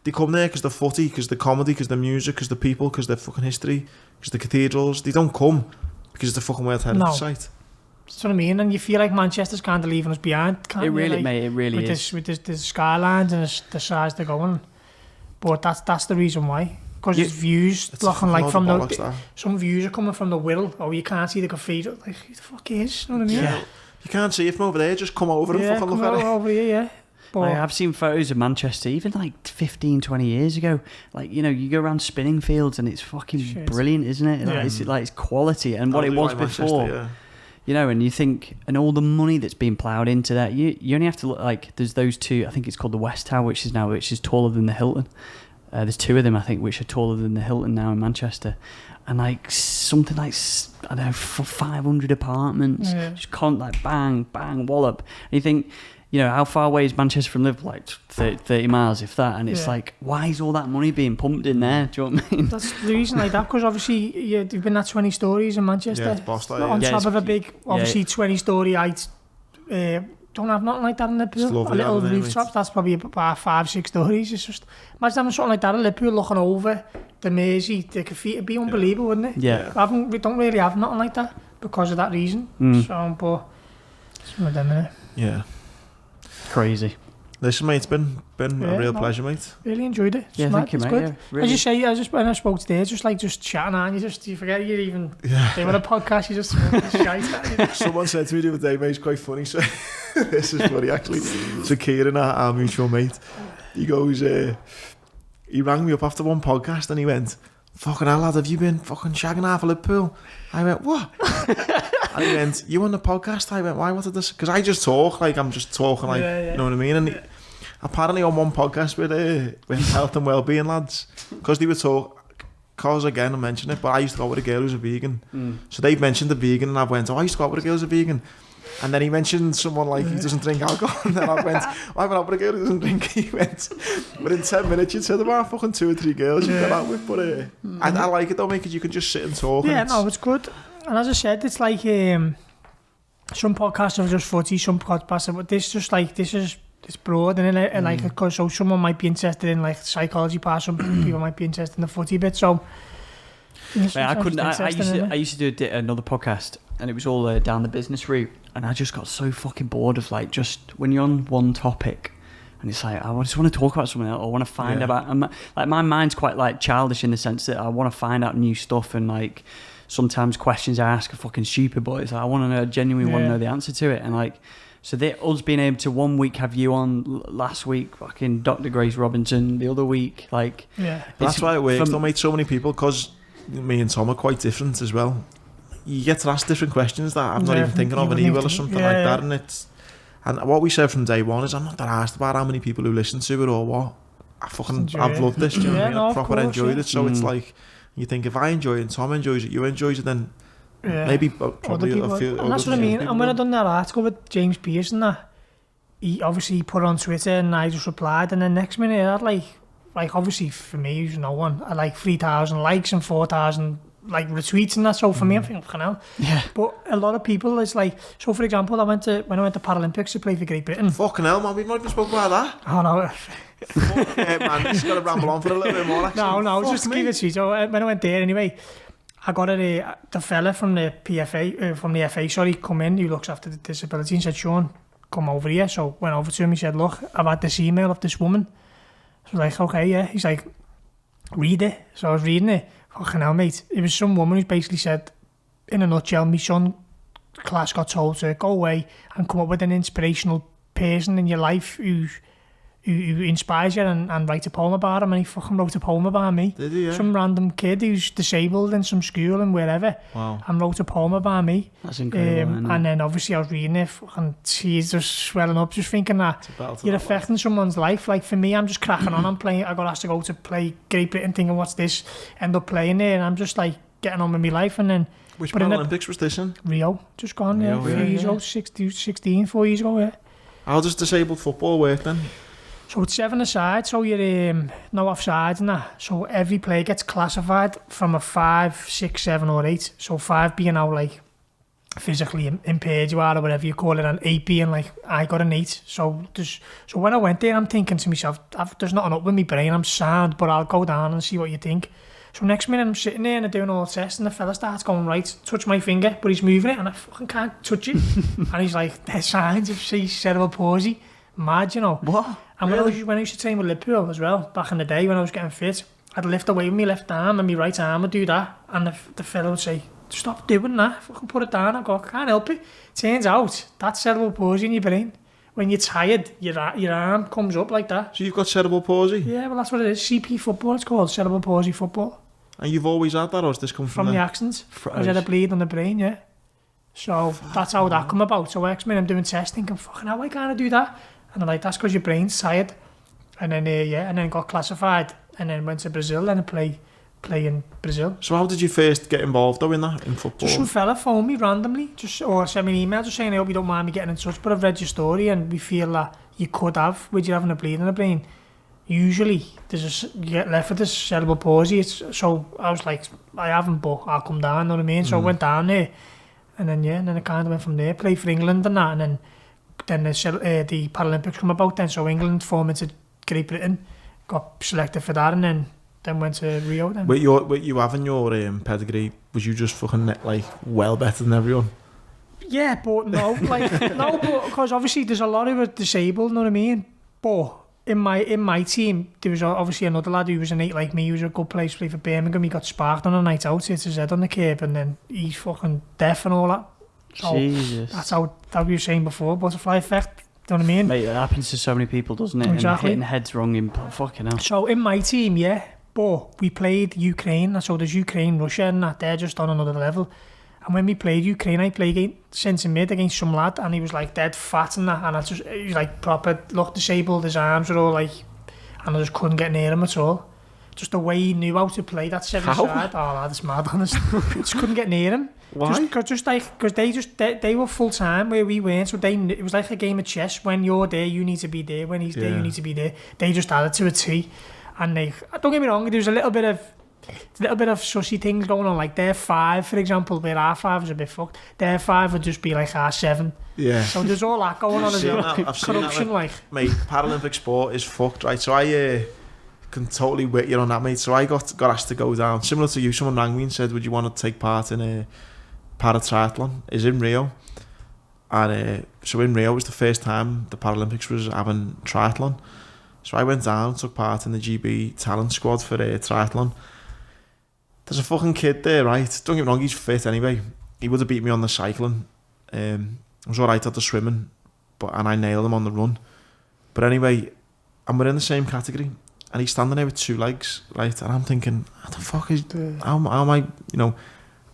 They come there because the footy, because the comedy, because the music, because the people, because the fucking history, because the cathedrals. They don't come because it's the fucking Wales heritage site. That's what I mean, and you feel like Manchester's kind of leaving us behind. Can't it really, like, mate, it really is. With the skylines and the size they're going. But that's the reason why. Because it's views looking like from some views are coming from the Wirral. Oh, you can't see the cathedral. Like, who the fuck is? You know what I mean? Yeah. You can't see it from over there. Just come over and fucking look at it. Over here, yeah. But I've seen photos of Manchester even like 15, 20 years ago. Like, you know, you go around spinning fields and it's fucking brilliant, isn't it? Yeah. It's quality and what it was before. Yeah. You know, and you think, and all the money that's been ploughed into that, you only have to look like, there's those two, I think it's called the West Tower, which is taller than the Hilton. There's two of them, I think, which are taller than the Hilton now in Manchester. And like something like, I don't know, 500 apartments, just like bang, bang, wallop. And you think, you know, how far away is Manchester from Liverpool? Like 30 miles, if that. And it's like, why is all that money being pumped in there? Do you know what I mean? That's the reason like that, because obviously you've been at 20 stories in Manchester. Yeah, it's bossed out, on top of a big, obviously 20-storey height. Don't have nothing like that in Liverpool. A little rooftop, that's probably about 5-6 stories. It's just, imagine having something like that in Liverpool looking over the Mersey, the cathedral. It'd be unbelievable, wouldn't it? Yeah. We don't really have nothing like that because of that reason. So, but it's one of them, innit? Yeah. Crazy. Listen, mate, it's been a real pleasure, mate. Really enjoyed it. Yeah, thank you, mate. Good. Yeah, really. As you say, when I spoke today, just chatting on, you forget you're even doing a podcast, you just shite. Someone said to me the other day, mate, it's quite funny. So this is funny, actually. So Kieran, our mutual mate, he goes, he rang me up after one podcast and he went, fucking hell, lad, have you been fucking shagging half of Liverpool? I went, what? And he went, you on the podcast? I went, why? What did this? Because I just talk, like I'm just talking, like, you know what I mean? And apparently on one podcast with health and well-being lads, because they were talking, because again I mentioned it, but I used to go with a girl who's a vegan. So they've mentioned the vegan, and I went, I used to go out with a girl who's a vegan. And then he mentioned someone like he doesn't drink alcohol, and then I went, I went out with a girl who doesn't drink. He went, but in 10 minutes you'd said about fucking 2 or 3 girls you've got out with. But I like it though, mate, because you can just sit and talk. Yeah, and it's good. And as I said, it's like some podcasts are just footy, some podcasts, but this is broad, and like because so someone might be interested in like the psychology part, some people might be interested in the footy bit. So I used to do another podcast, and it was all down the business route, and I just got so fucking bored of like just when you're on one topic. And it's like, I just want to talk about something else. I want to find about, like my mind's quite like childish in the sense that I want to find out new stuff, and like sometimes questions I ask are fucking stupid, but it's like, I want to know, genuinely want to know the answer to it. And like, so us being able to one week have you on, last week fucking Dr. Grace Robinson, the other week, like that's why it works. Don't meet so many people, because me and Tom are quite different as well. You get to ask different questions that I'm not even thinking of, and he will or something like that, and what we said from day one is I'm not that asked about how many people who listen to it or what. I've loved this, do you know what I mean? I proper enjoyed it. So it's like, you think if I enjoy it and Tom enjoys it, you enjoys it, then maybe probably a few. And that's what I mean. And when I done that article with James Pearce and that, he obviously put it on Twitter and I just replied, and then next minute I had like obviously for me, who's no one, I had like 3,000 likes and 4,000 like retweets and that. So for me, I'm thinking, fucking hell. Yeah. But a lot of people, it's like, so for example, when I went to Paralympics to play for Great Britain. Fucking hell, man, we might have spoken about that. Oh no. Fuck yeah, man, just got to ramble on for a little bit more. Actually. No, just to keep it sweet. So when I went there anyway, I got the fella from the PFA, from the FA, come in, who looks after the disability, and said, Sean, come over here. So went over to him, he said, look, I've had this email of this woman. So I was like, okay, yeah. He's like, read it. So I was reading it. Fucking hell, mate. It was some woman who basically said, in a nutshell, my son class got told to go away and come up with an inspirational person in your life who inspires you and write a poem about him, and he fucking wrote a poem about me. Did he? Yeah. Some random kid who's disabled in some school and wherever. Wow. And wrote a poem about me. That's incredible. And then obviously I was reading it, and she's just swelling up, just thinking that you're affecting someone's life. Like for me, I'm just cracking on. I got asked to go to play Great Britain, thinking, what's this? End up playing there, and I'm just like, getting on with my life, and then Which but in Paralympics was this in? Rio, just gone, Rio, 4 years ago, 4 years ago, yeah. How does disabled football work then? So it's 7-a-side, so you're no offsides and that. So every player gets classified from a 5, 6, 7 or 8. So 5 being how like physically impaired you are or whatever you call it, and 8 being like I got an 8. So when I went there, I'm thinking to myself, there's nothing up with my brain, I'm sound, but I'll go down and see what you think. So next minute I'm sitting there and I'm doing all the tests, and the fella starts going, right, touch my finger, but he's moving it and I fucking can't touch it. And he's like, there's signs of cerebral palsy. Mad, you know. What? And when I used to train with Liverpool as well, back in the day when I was getting fit, I'd lift away with my left arm and my right arm would do that. And the fella would say, stop doing that, fucking put it down. I go, I can't help it. Turns out, that's cerebral palsy in your brain. When you're tired, your arm comes up like that. So you've got cerebral palsy? Yeah, well that's what it is. CP football, it's called cerebral palsy football. And you've always had that, or has this come From the accident. I had a bleed on the brain, yeah. So that's how that come about. So next minute I'm doing tests thinking, fucking hell, why can't I do that? And I'm like, that's because your brain's tired. And then, and then got classified. And then went to Brazil and play in Brazil. So how did you first get involved though in football? Just some fella phoned me randomly, or sent me an email just saying, I hope you don't mind me getting in touch, but I've read your story and we feel that you could have, with you having a bleed in the brain. Usually, you get left with this cerebral palsy. So I was like, I haven't, but I'll come down, know what I mean? So I went down there. And then, and then I kind of went from there, played for England and that, and then the Paralympics come about then, so England formed into Great Britain, got selected for that, and then went to Rio then. With you having your pedigree, was you just fucking like well better than everyone? Yeah, but no, because obviously there's a lot who are disabled, know what I mean? But in my team, there was obviously another lad who was an 8 like me, who was a good player to play for Birmingham. He got sparked on a night out, hit his head on the curb, and then he's fucking deaf and all that. So Jesus. That's how we were saying before, butterfly effect. Do you know what I mean? Mate, that happens to so many people, doesn't it? Exactly. And hitting heads wrong in fucking hell. So in my team, yeah, but we played Ukraine. So there's Ukraine, Russia, and that they're just on another level. And when we played Ukraine, I played centre mid against some lad, and he was like dead fat and that, and he was like proper, looked disabled. His arms were all like, and I just couldn't get near him at all. Just the way he knew how to play that 7-side. Oh, that's mad, honest. Just couldn't get near him. Why? Because they were full time where we weren't, so it was like a game of chess. When you're there, you need to be there. When he's there, you need to be there. They just added to a T, and don't get me wrong, there was a little bit of sussy things going on. Like their 5, for example, where our 5 was a bit fucked. Their 5 would just be like our 7. Yeah. So there's all that going on as well. I've seen Corruption, that, like. Mate, Paralympic sport is fucked, right? So I can totally with you on that, mate. So I got asked to go down, similar to you. Someone rang me and said, would you want to take part in a paratriathlon? Is in Rio. And so in Rio was the first time the Paralympics was having triathlon. So I went down, took part in the GB talent squad for a triathlon. There's a fucking kid there, right? Don't get me wrong, he's fit anyway. He would have beat me on the cycling. I was alright at the swimming, and I nailed him on the run. But anyway, and we're in the same category, and he's standing there with 2 legs, right? And I'm thinking, how the fuck is, how am I, you know?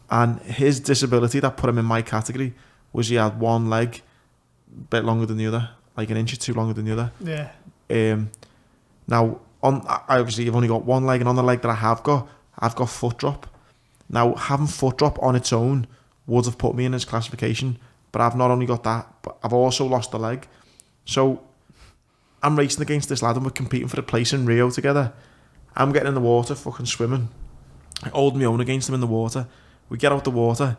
And his disability that put him in my category was he had 1 leg a bit longer than the other, like an inch or 2 longer than the other. Yeah. Now, obviously you've only got 1 leg, and on the leg that I have got, I've got foot drop. Now, having foot drop on its own would have put me in his classification, but I've not only got that, but I've also lost a leg. So I'm racing against this lad and we're competing for a place in Rio together. I'm getting in the water, fucking swimming. I hold my own against him in the water. We get out the water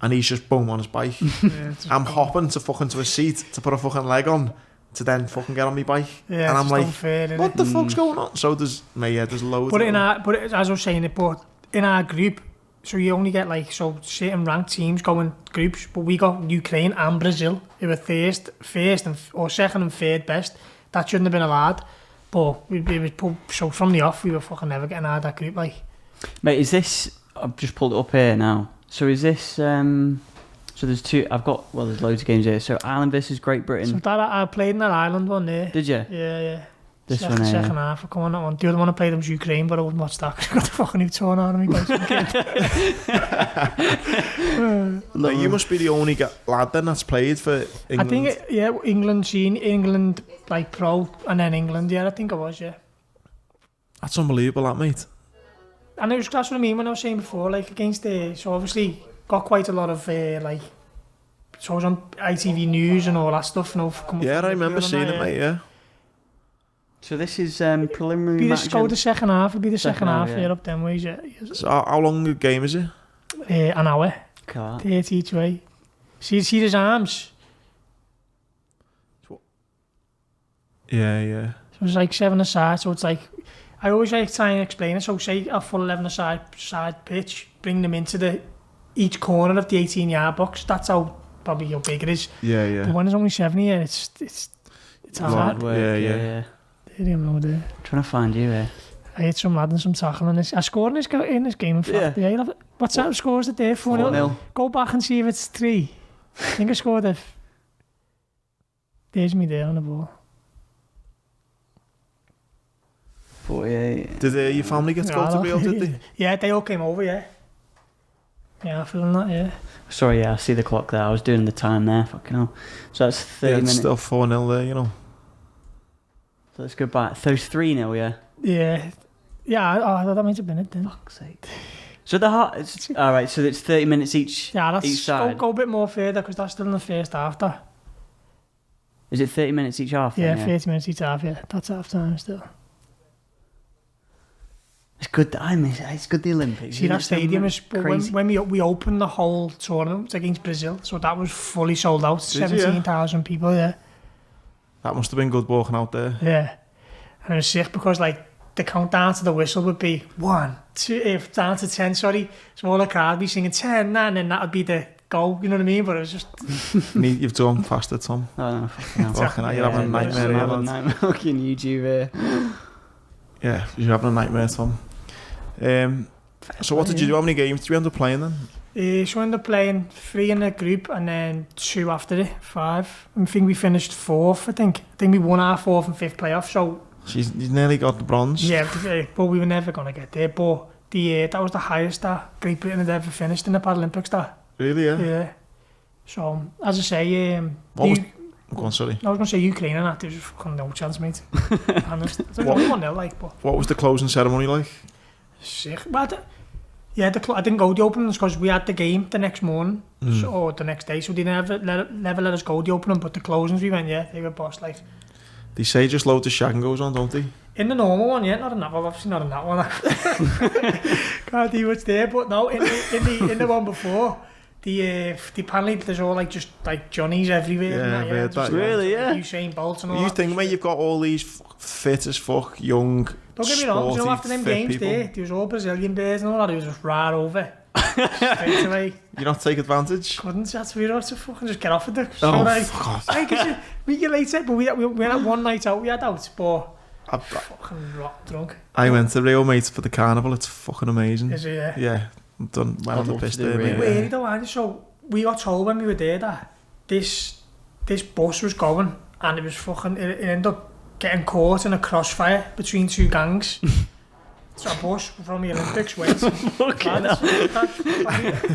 and he's just boom on his bike. I'm hopping to a seat to put a fucking leg on to then fucking get on my bike. Yeah, and I'm like, unfair, what the fuck's going on? So there's loads. But as I was saying, in our group, so you only get like certain ranked teams go in groups, but we got Ukraine and Brazil who were first or second and third best. That shouldn't have been allowed, but we was put, so from the off we were fucking never getting out of that group. Like, mate, is this? I've just pulled it up here now. So is this? So there's 2. There's loads of games here. So Ireland versus Great Britain. So that I played in that Ireland one there. Did you? Yeah. This second half, I come on that one. The other one I played was Ukraine, but I wouldn't watch that because I got the fucking new torn out of me. No, you must be the only lad then that's played for England. I think, England like pro, and then England. Yeah, I think I was. Yeah. That's unbelievable, that, mate. and that's what I mean when I was saying before, like against the, so obviously got quite a lot of like, so I was on ITV News and all that stuff. You know, Yeah, I remember seeing it, mate. Yeah. So this is preliminary Be match. go the second half. It'll be the second half. yeah. Yeah, up them ways. Yeah. So how long a game is it? An hour. Car. 30 each way. See his arms. Yeah. So it's like 7 aside. So it's like, I always like try and explain it. So say a full 11 aside pitch, bring them into each corner of the 18-yard box. That's probably how big it is. Yeah. But when there's only 7 here, it's hard. Hard work. Yeah. They don't know there. Trying to find you here. I hit some lad and some tackling. I scored in this game. In fact, yeah. What's that scores it there? 4-0. Go back and see if it's 3. I think I scored it. There's me there on the ball. 48. Did your family get to go to Rio, did they? Yeah, they all came over, yeah. Yeah, I feel that, yeah. Sorry, yeah, I see the clock there. I was doing the time there. Fucking hell. So that's 30 It's minutes. still 4-0 there, you know. So let's go back. So it's 3-0, yeah? Yeah. Yeah, I thought that might have been it then. Fuck's sake. So all right, so it's 30 minutes each. Yeah, that's each side. go a bit more further because that's still in the first half. That. Is it 30 minutes each half? Yeah, then, 30 minutes each half. Yeah, that's half time still. It's good. I miss it. It's good. The Olympics. See that stadium is crazy. when we opened the whole tournament, it was against Brazil, so that was fully sold out. 17,000 people. Yeah. That must have been good walking out there. Yeah, and it was sick because like the countdown to the whistle would be 1, 2, if down to 10. Sorry, so all the crowd would be singing 10, 9, and that would be the goal. You know what I mean? But it was just. You've done faster, Tom. Oh no, fucking hell. Fucking hell, you're having a nightmare now, lad. Nightmare. Fucking YouTube. Yeah, you're having a nightmare, Tom. So what did you do? How many games did you end up playing then? So we ended up playing 3 in the group and then 2 after it, 5. I think we finished 4th, I think we won our 4th and 5th playoff, so... You nearly got the bronze. Yeah, but we were never going to get there, but that was the highest that Great Britain had ever finished in the Paralympics, that. Really, yeah? Yeah. So, as I say... Go on, sorry. I was going to say Ukraine and that, there was fucking no chance, mate. Honest. It was only 1-0, like, but... What was the closing ceremony like? Sick. But I didn't go to the openings because we had the game the next morning or the next day, so they never let us go to the opening. But the closings we went, yeah, they were boss like. They say just loads of shagging goes on, don't they? In the normal one, yeah, not in that one. Obviously not in that one. Can't do what's there, but no, in the one before, apparently there's all like just like Johnnies everywhere. Yeah, that, really, yeah. Usain Bolt and all. You think, mate, you've got all these fit as fuck young. Don't get me wrong, you know, after them games people. there was all Brazilian bears and all that, it was just right over. Straight away. You not take advantage? Couldn't, that's weird, to fucking just get off with it. Oh, like, fuck off. We get later, but we had one night out, but I'm fucking rock drunk. I went to Rio, mate, for the carnival, it's fucking amazing. Is it, yeah? Yeah, I've done well on the piss there, mate. Weird though, aren't you? So we got told when we were there that this bus was going and it was fucking, it ended up getting caught in a crossfire between 2 gangs. So a bus from the Olympics went. And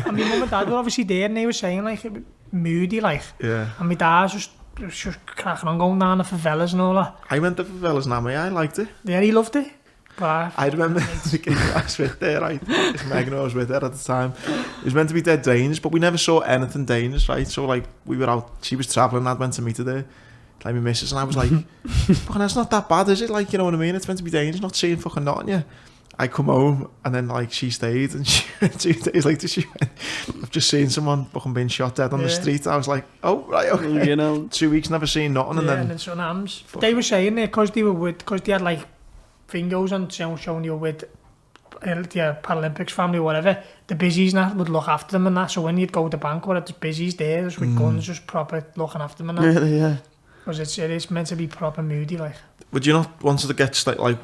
my mum and dad were obviously there and they were saying like it was moody, like. Yeah. And my dad was just cracking on going down the favelas and all that. I went to favelas now, mate. I liked it. Yeah, he loved it. But I remember the game I was with there, right? Megan was with her at the time. It was meant to be dead dangerous, but we never saw anything dangerous, right? So like we were out, she was travelling, I went to meet her there. Like my missus, and I was like, fucking that's not that bad, is it? Like, you know what I mean? It's meant to be dangerous, not seeing fucking nothing, yeah. I come home and then like she stayed and she 2 days later she went, I've just seen someone fucking being shot dead on the street. I was like, oh right, okay. You know, 2 weeks never seen nothing, and then some hams. They were saying there because they had like fingers on showing you with the Paralympics family or whatever, the busies and that would look after them and that. So when you'd go to the bank, where there's busies there, just with guns, just proper looking after them and that. Really, yeah. Because it is meant to be proper moody, like. Would you not want to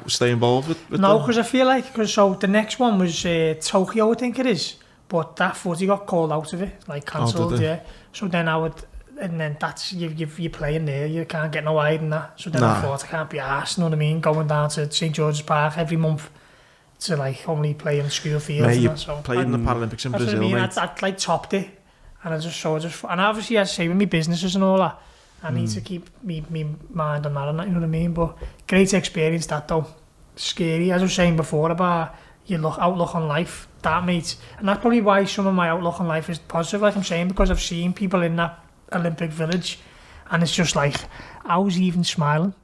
stay involved with No, because I feel like, so the next one was Tokyo, I think it is, but that footy got called out of it, like cancelled, yeah. So then that's, you're playing there, you can't get no higher than that. So then I thought, I can't be arsed, you know what I mean, going down to St George's Park every month to like only play in school fields. Mate, you and that, so played in the Paralympics in Brazil, what I mean. mate. I'd like topped it, and and obviously as I say with me businesses and all that, I need to keep me mind on that, you know what I mean? But great experience that though. Scary, as I was saying before about your outlook on life. That, mate, and that's probably why some of my outlook on life is positive, like I'm saying, because I've seen people in that Olympic village, and it's just like, how's he even smiling?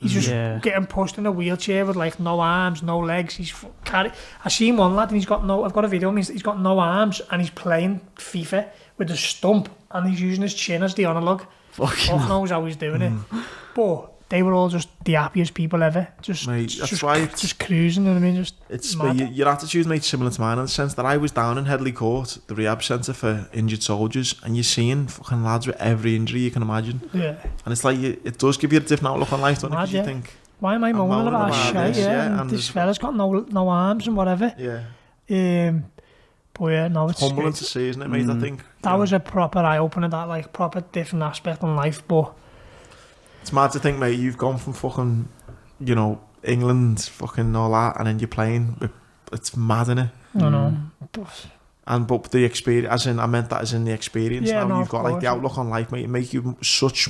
He's just getting pushed in a wheelchair with like no arms, no legs. He's I seen one lad and I've got a video of him, he's got no arms and he's playing FIFA with a stump and he's using his chin as the analog. Fuck knows how he's doing it. But they were all just the happiest people ever. Just cruising, you know what I mean? Just your attitude, mate, similar to mine in the sense that I was down in Headley Court, the rehab centre for injured soldiers, and you're seeing fucking lads with every injury you can imagine. Yeah. And it's like, it does give you a different outlook on life, don't it? Because you think, why am I moaning about shit? And this fella's got no arms and whatever. Yeah. But yeah, no, it's humbling to see, isn't it, mate? I think that was a proper eye-opener, that like proper different aspect in life, but it's mad to think, mate, you've gone from fucking, you know, England, fucking all that, and then you're playing. It's mad, innit? I know. But the experience, as in, I meant that as in the experience. Yeah, now you've got like the outlook on life, mate. It make you such,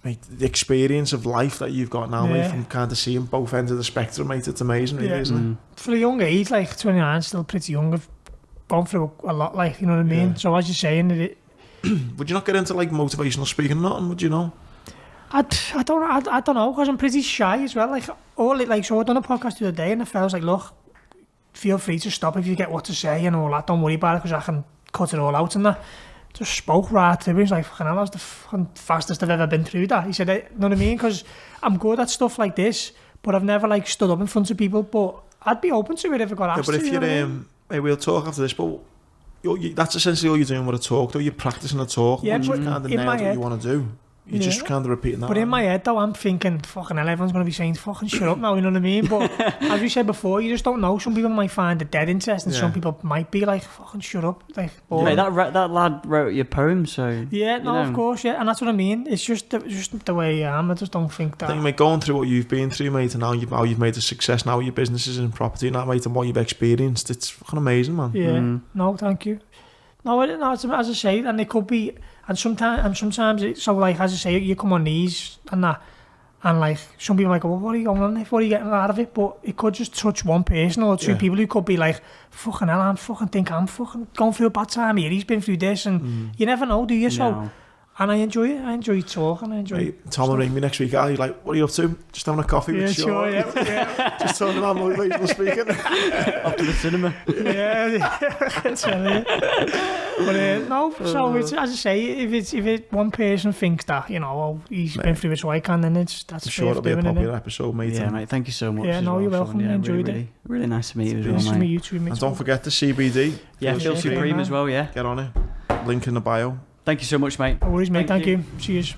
mate, the experience of life that you've got now, mate, from kind of seeing both ends of the spectrum, mate. It's amazing, really, isn't it? For a young age, like 29, still pretty young. I've gone through a lot, like, you know what I mean? So as you're saying, would you not get into like motivational speaking or nothing? Would you know? I don't know, because I'm pretty shy as well. So I done a podcast the other day, and the fella's like, look, feel free to stop if you get what to say and all that. Don't worry about it, because I can cut it all out and that. Just spoke right through. He's like, fucking hell, that's the fastest I've ever been through that. He said, you know what I mean? Because I'm good at stuff like this, but I've never like stood up in front of people. But I'd be open to it if I got asked. Yeah, but if you're, hey, we'll talk after this, but that's essentially all you're doing with a talk, though. You're practicing a talk. Yeah, but kind of nailed what you want to do. You're just kind of repeating that. But in my head, though, I'm thinking, fucking hell, everyone's going to be saying, fucking shut up now, you know what I mean? But as we said before, you just don't know. Some people might find it dead interesting. Some people might be like, fucking shut up. Like, mate, that lad wrote your poem, so... Yeah, no, of course, yeah. And that's what I mean. It's just the way I am. I just don't think that... I think, mate, going through what you've been through, mate, and how you've made a success now with your businesses and property and that, mate, and what you've experienced, it's fucking amazing, man. Yeah, no, thank you. No, as I say, and it could be... And sometimes it's so, like, as I say, you come on these and that, and like some people might go, well, what are you going on there? What are you getting out of it? But it could just touch one person or two people who could be like, fucking hell, I'm fucking going through a bad time here. He's been through this, and you never know, do you? So, and I enjoy it. I enjoy talking. I enjoy. Tom will ring me next week. He's like, "What are you up to? Just having a coffee with Sean." Yeah. Just talking about motivational speaking. Up to the cinema. But no. So it's, as I say, if one person thinks that, you know, he's been through it, so I can, then that's. I'm sure it'll be a popular episode, mate. Yeah, mate. Thank you so much. Yeah, no, you're welcome. I enjoyed it. Really nice to meet you as well, mate. Nice to meet you too, mate. And don't forget the CBD. Yeah, Feel Supreme as well. Yeah. Get on it. Link in the bio. Thank you so much, mate. No worries, mate. Thank you. Cheers.